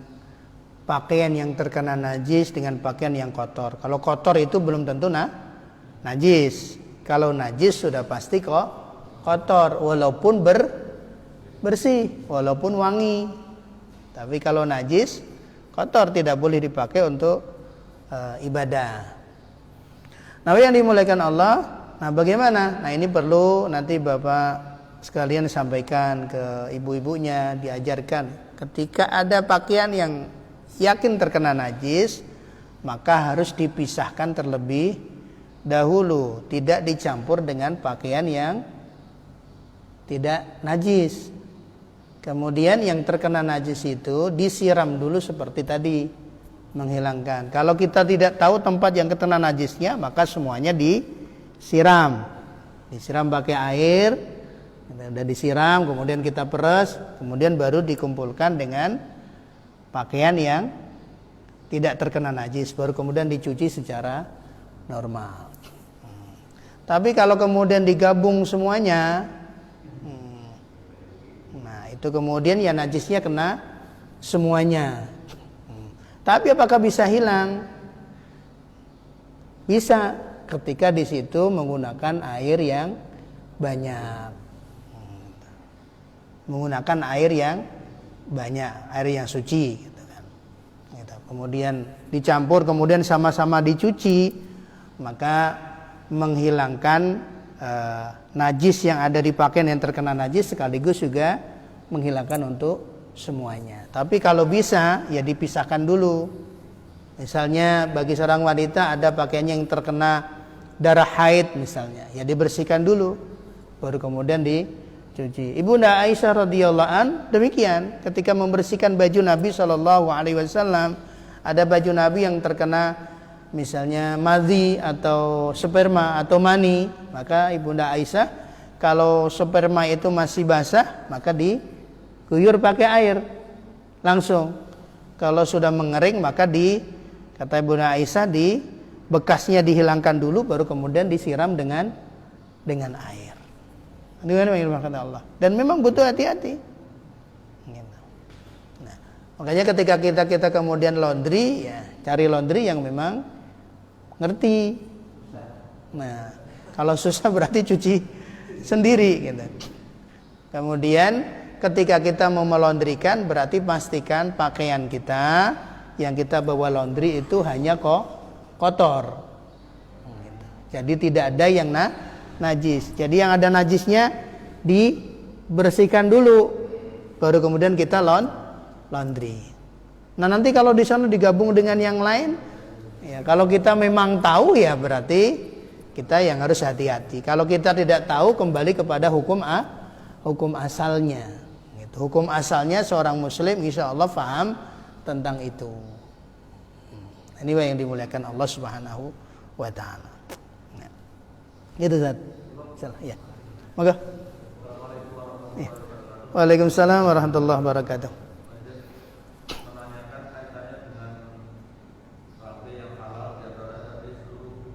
pakaian yang terkena najis dengan pakaian yang kotor. Kalau kotor itu belum tentu najis. Kalau najis sudah pasti kok kotor, walaupun bersih, walaupun wangi. Tapi kalau najis, kotor, tidak boleh dipakai untuk ibadah. Nah, yang dimuliakan Allah, nah bagaimana? Nah, ini perlu nanti Bapak sekalian sampaikan ke ibu-ibunya, diajarkan. Ketika ada pakaian yang yakin terkena najis, maka harus dipisahkan terlebih dahulu, tidak dicampur dengan pakaian yang tidak najis. Kemudian yang terkena najis itu disiram dulu seperti tadi, menghilangkan. Kalau kita tidak tahu tempat yang terkena najisnya, maka semuanya disiram pakai air. Sudah disiram, kemudian kita peras, kemudian baru dikumpulkan dengan pakaian yang tidak terkena najis, baru kemudian dicuci secara normal. Tapi kalau kemudian digabung semuanya, nah itu kemudian ya najisnya kena semuanya. Tapi apakah bisa hilang? Bisa, ketika di situ menggunakan air yang banyak. Menggunakan air yang banyak, air yang suci gitu kan. Gitu. Kemudian dicampur, kemudian sama-sama dicuci, maka menghilangkan najis yang ada di pakaian yang terkena najis, sekaligus juga menghilangkan untuk semuanya. Tapi kalau bisa ya dipisahkan dulu. Misalnya bagi seorang wanita ada pakaiannya yang terkena darah haid misalnya, ya dibersihkan dulu baru kemudian dicuci. Ibunda Aisyah radhiyallahu an demikian ketika membersihkan baju Nabi sallallahu alaihi wasallam, ada baju Nabi yang terkena misalnya madhi atau sperma atau mani, maka Ibunda Aisyah kalau sperma itu masih basah maka diguyur pakai air langsung. Kalau sudah mengering maka kata Ibunda Aisyah bekasnya dihilangkan dulu baru kemudian disiram dengan air. Dengan kata Allah. Dan memang butuh hati-hati. Nah, makanya ketika kita kemudian laundry, ya cari laundry yang memang ngerti. Nah, kalau susah berarti cuci sendiri gitu. Kemudian ketika kita mau melondrikan berarti pastikan pakaian kita yang kita bawa laundry itu hanya kotor. Jadi tidak ada yang najis. Jadi yang ada najisnya dibersihkan dulu, baru kemudian kita laundry. Nah nanti kalau di sana digabung dengan yang lain, ya kalau kita memang tahu ya berarti kita yang harus hati-hati. Kalau kita tidak tahu kembali kepada hukum asalnya. Gitu. Hukum asalnya seorang Muslim insya Allah paham tentang itu. Ini yang dimuliakan Allah Subhanahu wa taala. Ya. Gitu Zat. Ya. Maka. Ya. Waalaikumsalam warahmatullahi wabarakatuh. Menanyakan kaitannya dengan bangkai yang halal di antara dari seluruh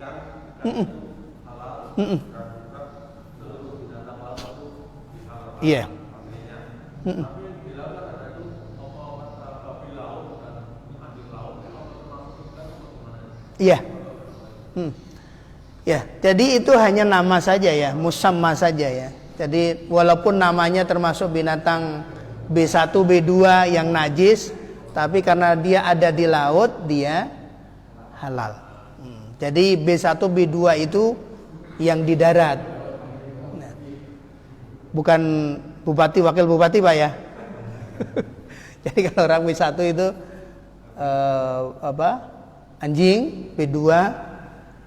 ikan halal dan juga seluruh binatang laut itu dihalalkan. Iya. Tapi yang dilakukan ada itu babi laut dan anjing laut itu termasuk ikan atau gimana? Iya. Ya, jadi itu hanya nama saja ya, musamma saja ya. Jadi walaupun namanya termasuk binatang B1, B2 yang najis, tapi karena dia ada di laut, dia halal. Jadi B1, B2 itu yang di darat. Nah, bukan bupati, wakil bupati Pak ya. Jadi kalau orang B1 itu anjing, B2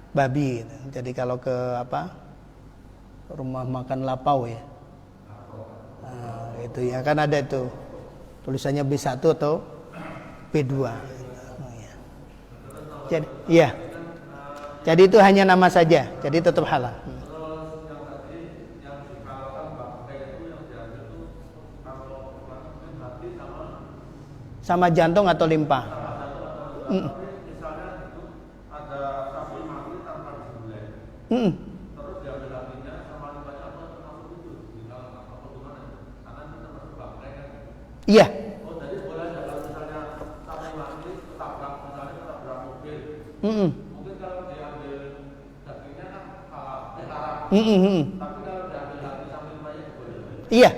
babi. Jadi kalau ke rumah makan lapau ya, itu ya kan ada itu tulisannya B1 atau B2. Jadi iya, jadi itu hanya nama saja, jadi tetap halal. Terus yang tadi yang dihalalkan bangkai itu yang diambil itu kalau hati Sama jantung atau limpa. misalnya itu ada sapi mati tanpa disembelih. Terus diambil hatinya sama limpahnya apa termasuk itu? Dihalalkan apa gimana? Karena itu termasuk bangkai kan? Iya. Oh jadi boleh ya kalau misalnya sapi mati ketabrak misalnya ketabrak mobil. Mungkin kalau diambil dagingnya kan haram. Tapi kalau diambil hati sama limpahnya boleh. Iya.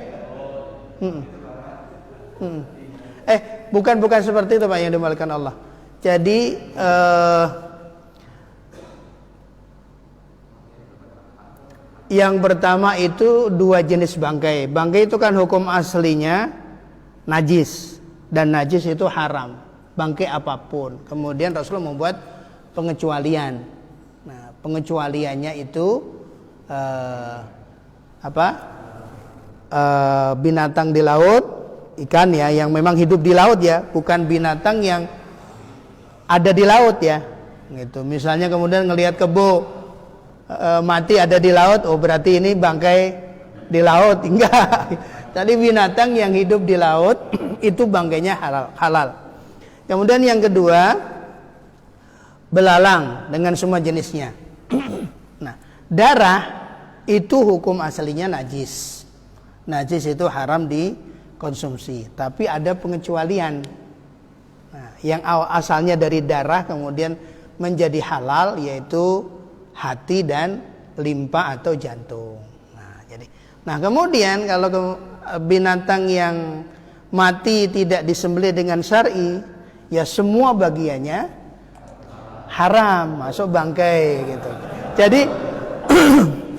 Bukan seperti itu Pak yang dimuliakan Allah. Jadi yang pertama itu dua jenis bangkai. Bangkai itu kan hukum aslinya najis, dan najis itu haram. Bangkai apapun. Kemudian Rasulullah membuat pengecualian. Nah, pengecualiannya itu binatang di laut, ikan ya, yang memang hidup di laut ya, bukan binatang yang ada di laut ya. Gitu. Misalnya kemudian ngelihat kebo mati ada di laut, oh berarti ini bangkai di laut. Enggak. Tadi binatang yang hidup di laut itu bangkainya halal. Kemudian yang kedua, belalang dengan semua jenisnya. Nah, darah itu hukum aslinya najis. Najis itu haram dikonsumsi, tapi ada pengecualian. Nah, yang asalnya dari darah kemudian menjadi halal, yaitu hati dan limpa atau jantung. Nah, kemudian kalau binatang yang mati tidak disembelih dengan syar'i, ya semua bagiannya haram, masuk bangkai gitu. Jadi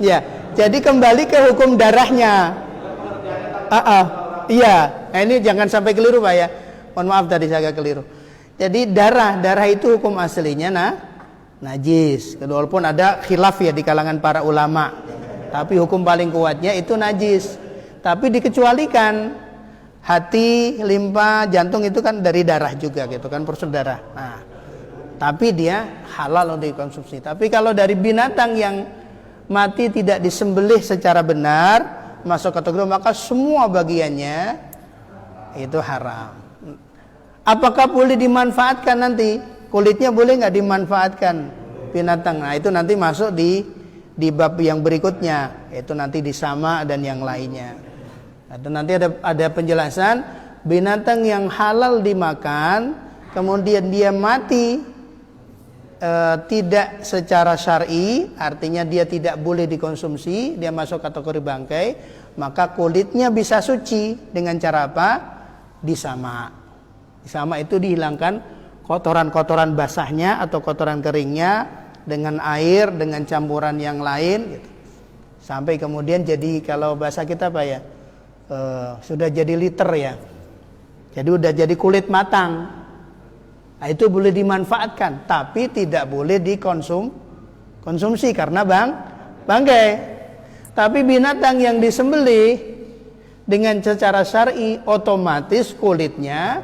ya, jadi kembali ke hukum darahnya. Iya, nah ini jangan sampai keliru Pak ya. Mohon maaf tadi saya agak keliru. Jadi darah itu hukum aslinya najis. Walaupun ada khilaf ya di kalangan para ulama. Tapi hukum paling kuatnya itu najis. Tapi dikecualikan hati, limpa, jantung itu kan dari darah juga gitu kan, proses darah. Nah, tapi dia halal untuk dikonsumsi. Tapi kalau dari binatang yang mati tidak disembelih secara benar, masuk kategori, maka semua bagiannya itu haram. Apakah boleh dimanfaatkan nanti? Kulitnya boleh nggak dimanfaatkan binatang? Nah itu nanti masuk di bab yang berikutnya, itu nanti disama dan yang lainnya. Itu nanti ada penjelasan binatang yang halal dimakan, kemudian dia mati tidak secara syar'i, artinya dia tidak boleh dikonsumsi, dia masuk kategori bangkai, maka kulitnya bisa suci dengan cara apa? Disama. Disama itu dihilangkan kotoran-kotoran basahnya atau kotoran keringnya dengan air, dengan campuran yang lain gitu. Sampai kemudian jadi, kalau bahasa kita apa ya, sudah jadi liter ya, jadi udah jadi kulit matang. Nah, itu boleh dimanfaatkan, tapi tidak boleh dikonsumsi karena bangkai. Tapi binatang yang disembelih dengan secara syar'i, otomatis kulitnya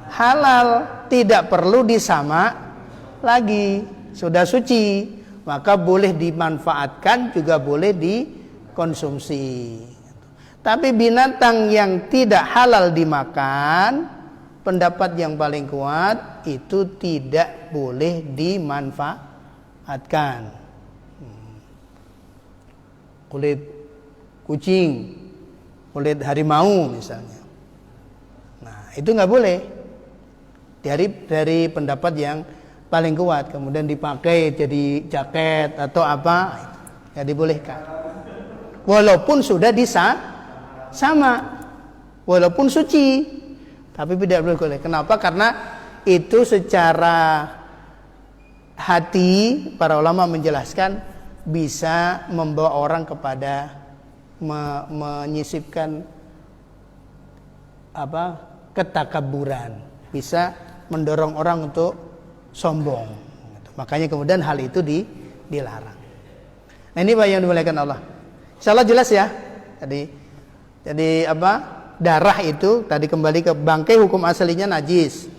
halal, tidak perlu disama lagi, sudah suci, maka boleh dimanfaatkan juga boleh dikonsumsi. Tapi binatang yang tidak halal dimakan, pendapat yang paling kuat itu tidak boleh dimanfaatkan. Kulit kucing, kulit harimau misalnya, nah itu nggak boleh dari pendapat yang paling kuat. Kemudian dipakai jadi jaket atau apa, nggak dibolehkan. Walaupun sudah sama, walaupun suci, tapi tidak boleh. Kenapa? Karena itu secara hati, para ulama menjelaskan bisa membawa orang kepada menyisipkan ketakaburan, bisa mendorong orang untuk sombong. Makanya kemudian hal itu dilarang. Nah ini Pak yang dimuliakan Allah. Insyaallah jelas ya. Jadi darah itu tadi kembali ke bangkai, hukum aslinya najis.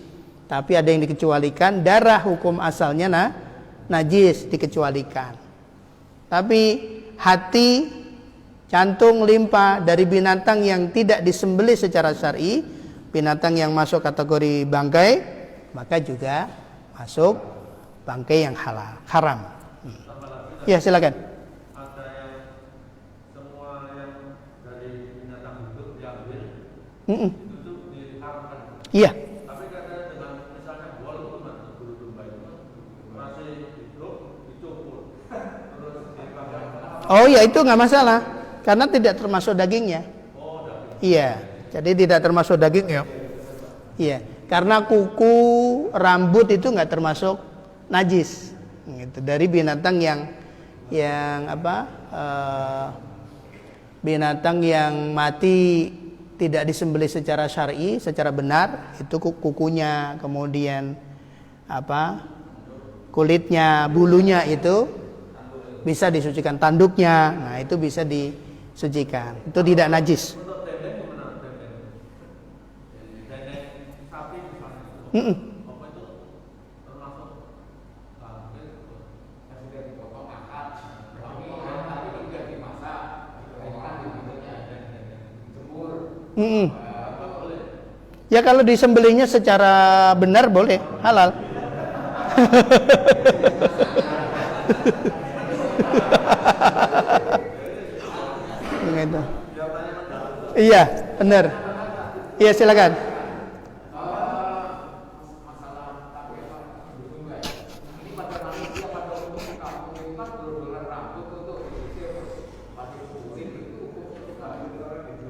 Tapi ada yang dikecualikan, darah hukum asalnya najis, dikecualikan. Tapi hati, jantung, limpa dari binatang yang tidak disembelih secara syar'i, binatang yang masuk kategori bangkai, maka juga masuk bangkai yang haram. Ya silakan. Ada yang semua yang dari binatang hidup diambil, itu diharamkan. Iya. Tapi katanya dengan misalnya walaupun bulu domba itu masih hidup, dicukur, terus dipakai. Oh ya itu nggak masalah, karena tidak termasuk dagingnya. Oh, daging. Iya, jadi tidak termasuk daging ya. Iya, karena kuku, rambut itu nggak termasuk najis. Gitu. Dari binatang binatang yang mati tidak disembelih secara syar'i, secara benar, itu kukunya, kemudian kulitnya, bulunya itu bisa disucikan, tanduknya, nah itu bisa disucikan, itu tidak najis. Untuk dendeng gimana? Dendeng sapi misalnya. Apa itu termasuk bangkai yang sudah dipotong akar, tapi tidak dimasak, dijemur. Ya kalau disembelihnya secara benar boleh, halal. Gitu. Iya, benar. Iya, silakan.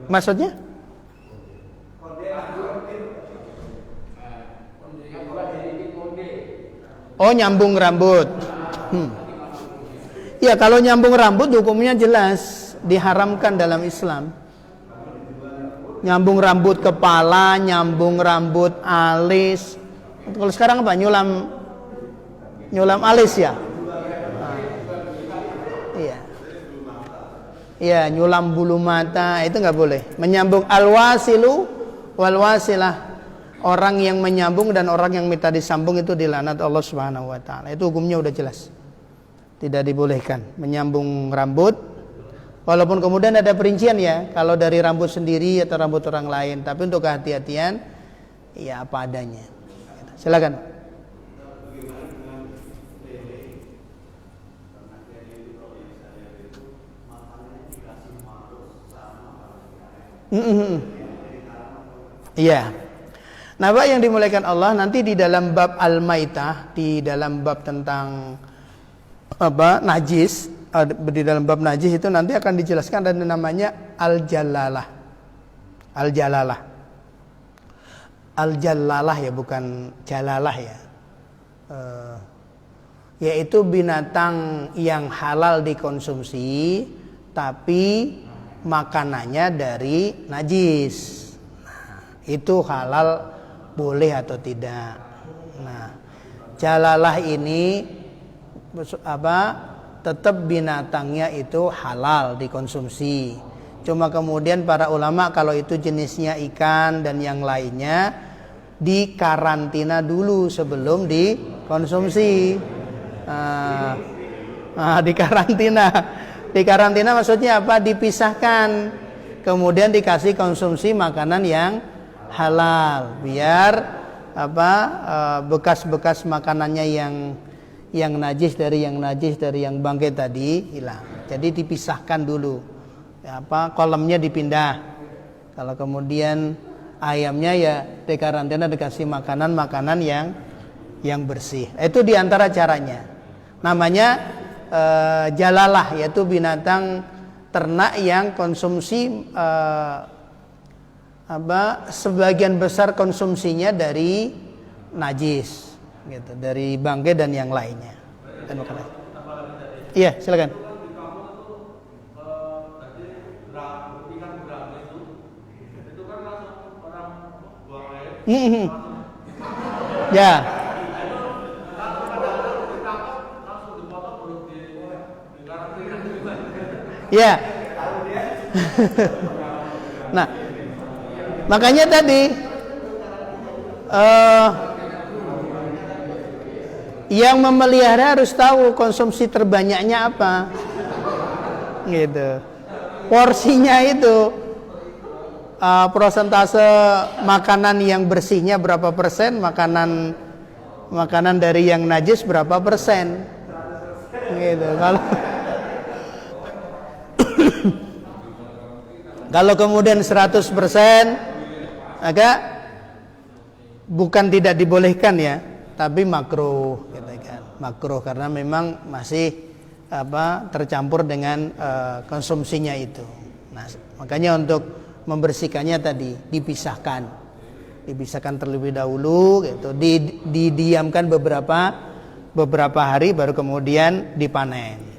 Maksudnya? Oh, nyambung rambut. Ya, kalau nyambung rambut hukumnya jelas diharamkan dalam Islam. Nyambung rambut kepala, nyambung rambut alis. Kalau sekarang apa? Nyulam alis ya? Iya. Iya, nyulam bulu mata itu nggak boleh. Menyambung al-wasilu wal wasilah. Orang yang menyambung dan orang yang minta disambung itu dilaknat Allah Subhanahu wa taala. Itu hukumnya udah jelas. Tidak dibolehkan menyambung rambut. Walaupun kemudian ada perincian ya, kalau dari rambut sendiri atau rambut orang lain, tapi untuk kehati-hatian ya apa adanya. Silakan. Iya. Nah, Pak yang dimuliakan Allah, nanti di dalam bab Al-Maitah, di dalam bab tentang najis, di dalam bab najis itu nanti akan dijelaskan ada namanya Al-Jalalah. Al-Jalalah. Al-Jalalah ya, bukan Jalalah ya. Yaitu binatang yang halal dikonsumsi tapi makanannya dari najis. Nah, itu halal boleh atau tidak. Nah, jalalah ini tetap binatangnya itu halal dikonsumsi. Cuma kemudian para ulama kalau itu jenisnya ikan dan yang lainnya dikarantina dulu sebelum dikonsumsi. Dikarantina. Dikarantina maksudnya apa? Dipisahkan. Kemudian dikasih konsumsi makanan yang halal biar bekas-bekas makanannya yang najis dari yang bangkai tadi hilang. Jadi dipisahkan dulu. Kolamnya dipindah. Kalau kemudian ayamnya ya dikarantina dikasih makanan yang bersih. Itu diantara caranya. Namanya jalalah, yaitu binatang ternak yang konsumsi sebagian besar konsumsinya dari najis gitu, dari bangkai dan yang lainnya. Dan makanan. Iya, silakan. Ya. Ya. Nah, makanya tadi yang memelihara harus tahu konsumsi terbanyaknya apa, gitu. Porsinya itu, persentase makanan yang bersihnya berapa persen, makanan dari yang najis berapa persen, gitu. Kalau kemudian 100%, maka bukan tidak dibolehkan ya, tapi makruh, gitu kan. Makruh karena memang masih tercampur dengan konsumsinya itu. Nah, makanya untuk membersihkannya tadi dipisahkan terlebih dahulu, gitu. Didiamkan beberapa hari baru kemudian dipanen.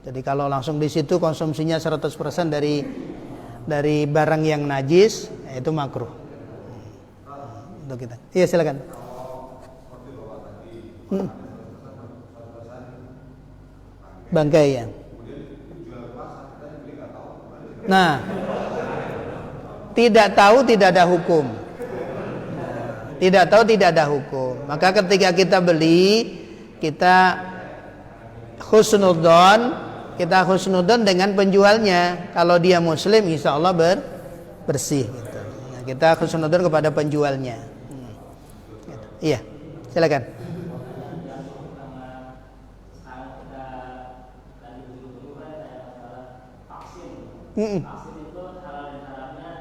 Jadi kalau langsung di situ konsumsinya 100% dari barang yang najis, itu makruh. Untuk kita. Iya, silakan. Bangkai ya. Nah, tidak tahu tidak ada hukum. Tidak tahu tidak ada hukum. Maka ketika kita beli, kita husnudzon dengan penjualnya. Kalau dia muslim, insya Allah bersih. Gitu. Nah, kita husnudzon kepada penjualnya. Gitu. Iya, silakan. Vaksin itu halal dan haramnya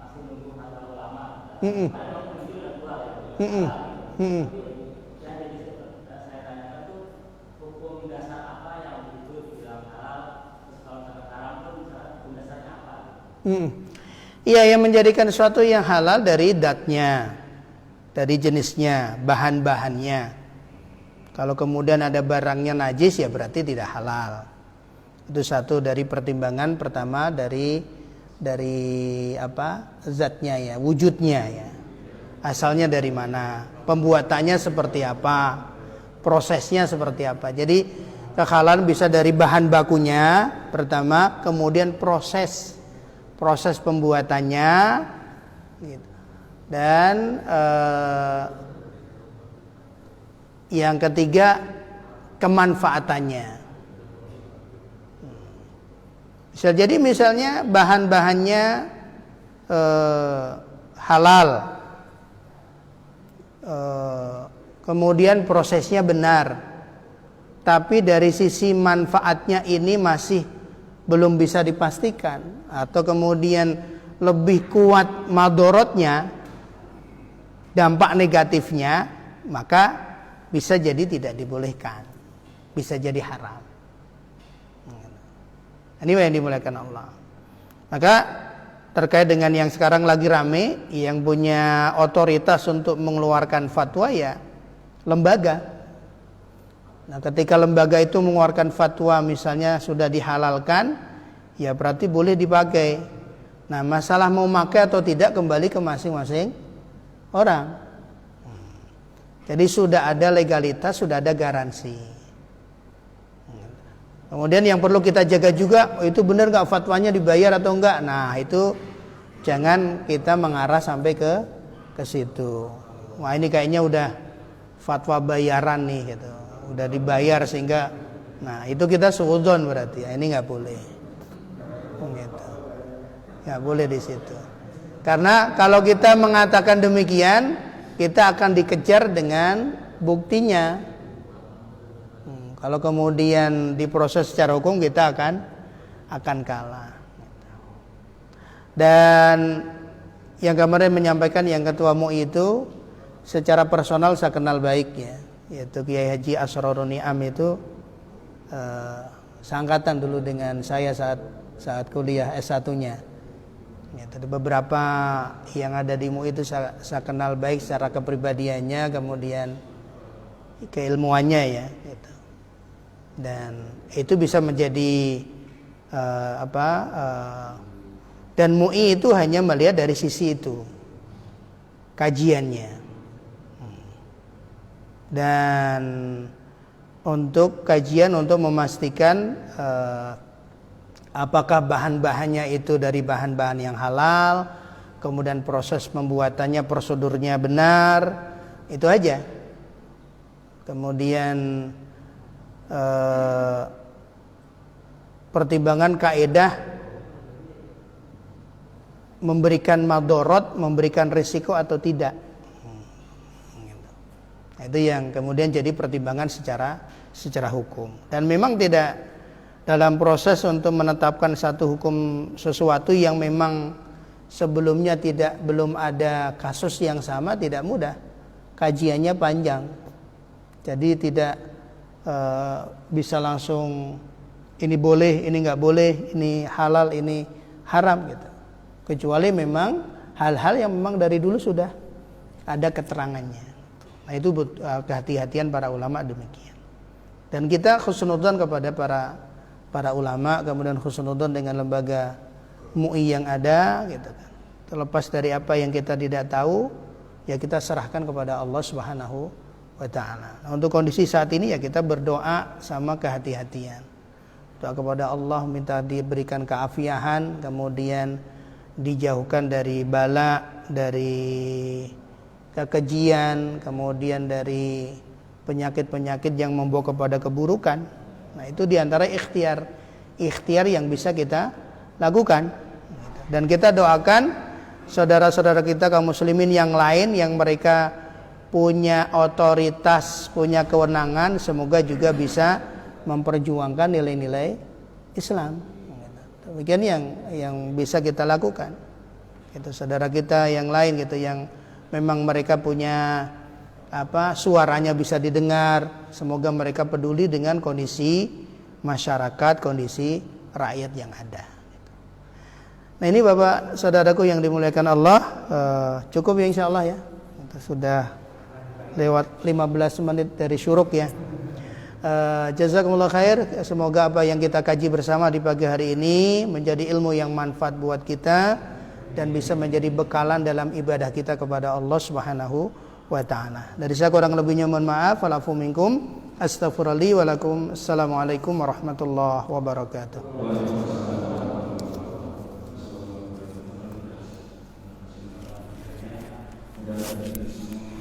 masih nunggu halal ulama. Karena itu udah keluar ya. Saya tanyakan tuh hukum dasar apa yang itu dibilang halal, terus kalau kata haram tuh hukum dasarnya apa? Iya, yang menjadikan sesuatu yang halal dari datnya, dari jenisnya, bahan-bahannya. Kalau kemudian ada barangnya najis ya berarti tidak halal. Itu satu dari pertimbangan pertama dari apa? Zatnya ya, wujudnya ya. Asalnya dari mana? Pembuatannya seperti apa? Prosesnya seperti apa? Jadi kehalalan bisa dari bahan bakunya pertama, kemudian proses pembuatannya gitu. Dan yang ketiga kemanfaatannya. Bisa jadi misalnya bahan-bahannya halal, kemudian prosesnya benar, tapi dari sisi manfaatnya ini masih belum bisa dipastikan, atau kemudian lebih kuat madorotnya, dampak negatifnya, maka bisa jadi tidak dibolehkan, bisa jadi haram. Ini yang dimuliakan Allah. Maka terkait dengan yang sekarang lagi rame, yang punya otoritas untuk mengeluarkan fatwa ya lembaga. Nah, ketika lembaga itu mengeluarkan fatwa misalnya sudah dihalalkan, ya berarti boleh dipakai. Nah, masalah mau pakai atau tidak kembali ke masing-masing orang. Jadi sudah ada legalitas, sudah ada garansi. Kemudian yang perlu kita jaga juga, itu benar nggak fatwanya dibayar atau enggak. Nah itu jangan kita mengarah sampai ke situ. Wah ini kayaknya udah fatwa bayaran nih gitu, udah dibayar sehingga, nah itu kita suudzon berarti ya, ini nggak boleh. Gitu. Nggak boleh di situ. Karena kalau kita mengatakan demikian, kita akan dikejar dengan buktinya. Kalau kemudian diproses secara hukum kita akan kalah. Dan yang kemarin menyampaikan yang ketua MUI itu secara personal saya kenal baik ya, yaitu Kiai Haji Asrorun Ni'am itu seangkatan dulu dengan saya saat kuliah S1-nya. Ya, beberapa yang ada di MUI itu saya kenal baik secara kepribadiannya, kemudian keilmuannya ya. Gitu. Dan itu bisa menjadi dan MUI itu hanya melihat dari sisi itu kajiannya. Dan untuk kajian untuk memastikan apakah bahan-bahannya itu dari bahan-bahan yang halal, kemudian proses pembuatannya, prosedurnya benar, itu aja. Kemudian pertimbangan kaedah memberikan madorot, memberikan risiko atau tidak. Nah, itu yang kemudian jadi pertimbangan secara hukum. Dan memang tidak dalam proses untuk menetapkan satu hukum sesuatu yang memang sebelumnya belum ada kasus yang sama, tidak mudah. Kajiannya panjang. Jadi tidak bisa langsung ini boleh, ini nggak boleh, ini halal, ini haram gitu. Kecuali memang hal-hal yang memang dari dulu sudah ada keterangannya. Nah itu kehati-hatian para ulama demikian. Dan kita husnudzon kepada para ulama, kemudian husnudzon dengan lembaga MUI yang ada gitu kan. Terlepas dari apa yang kita tidak tahu, ya kita serahkan kepada Allah Subhanahu wa ta'ala. Nah, untuk kondisi saat ini ya kita berdoa sama kehati-hatian. Doa kepada Allah minta diberikan keafiahan, kemudian dijauhkan dari bala, dari kekejian, kemudian dari penyakit-penyakit yang membawa kepada keburukan. Nah, itu diantara ikhtiar yang bisa kita lakukan. Dan kita doakan saudara-saudara kita kaum muslimin yang lain yang mereka punya otoritas, punya kewenangan, semoga juga bisa memperjuangkan nilai-nilai Islam. Demikian yang bisa kita lakukan. Itu saudara kita yang lain gitu yang memang mereka punya suaranya bisa didengar, semoga mereka peduli dengan kondisi masyarakat, kondisi rakyat yang ada. Nah ini Bapak saudaraku yang dimuliakan Allah, cukup ya insyaallah ya. Kita sudah lewat 15 menit dari syuruk ya. Jazakumullah khair. Semoga apa yang kita kaji bersama di pagi hari ini menjadi ilmu yang manfaat buat kita dan bisa menjadi bekalan dalam ibadah kita kepada Allah Subhanahu wa taala. Dari saya kurang lebihnya mohon maaf. Walafu minkum. Astaghfirullahi wa lakum. Assalamualaikum warahmatullahi wabarakatuh. Terima kasih.